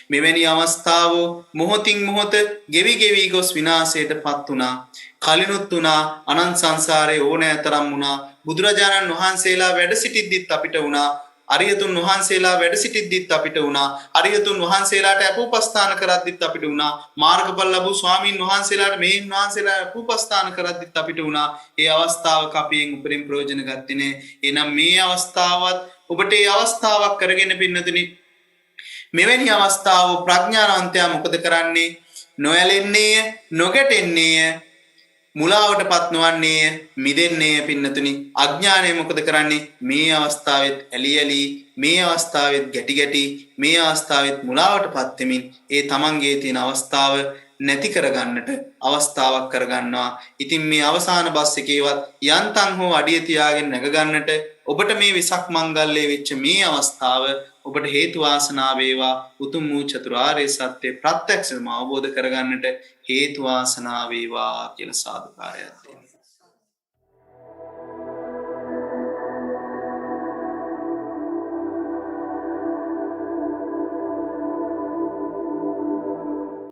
මෙවැනි අවස්ථාවෝ මොහොතින් මොහොත ගෙවි ගෙවි ගොස් විනාශයට පත් වුණා. කලිනුත් වුණා. අනන්ත සංසාරේ ඕනෑතරම් වුණා. බුදුරජාණන් වහන්සේලා වැඩ සිටිද්දිත් අපිට වුණා. අරියතුන් වහන්සේලා වැඩ සිටිද්දිත් අපිට වුණා. අරියතුන් වහන්සේලාට අපෝපස්ථාන කරද්දිත් අපිට වුණා. මාර්ගඵල ලැබූ ස්වාමීන් වහන්සේලාට මේන් වහන්සේලා අපෝපස්ථාන කරද්දිත් අපිට වුණා. ඒ අවස්ථාවක අපෙන් උපරිම ප්‍රයෝජන ගත්තේ නෑ. එහෙනම් මේ අවස්ථාවත් ඔබට ඒ අවස්ථාවක් කරගෙන පින්නතුනි මෙවැනි අවස්ථාව ප්‍රඥාවන්තයා මොකද කරන්නේ? නොයැලෙන්නේය, නොගැටෙන්නේය, මුලාවටපත් නොවන්නේ මිදෙන්නේ පින්නතුනි. අඥානය මොකද කරන්නේ? මේ අවස්ථාවෙත් ඇලි ඇලි, මේ අවස්ථාවෙත් ගැටි ගැටි, මේ අවස්ථාවෙත් මුලාවටපත් වෙමින් ඒ තමන්ගේ තියෙන අවස්ථාව නැති කරගන්නට අවස්ථාවක් කරගන්නවා. ඉතින් මේ අවසාන බස් එකේවත් යන්තම් හෝ අඩිය තියාගෙන නැග ගන්නට ඔබට මේ විසක් මංගල්‍යය වෙච්ච මේ අවස්ථාව ඔබට හේතු වාසනා වේවා. උතුම් වූ චතුරාර්ය සත්‍ය ප්‍රත්‍යක්ෂව අවබෝධ කරගන්නට හේතු වාසනා වේවා කියලා සාදුකාරයක් දෙන්න.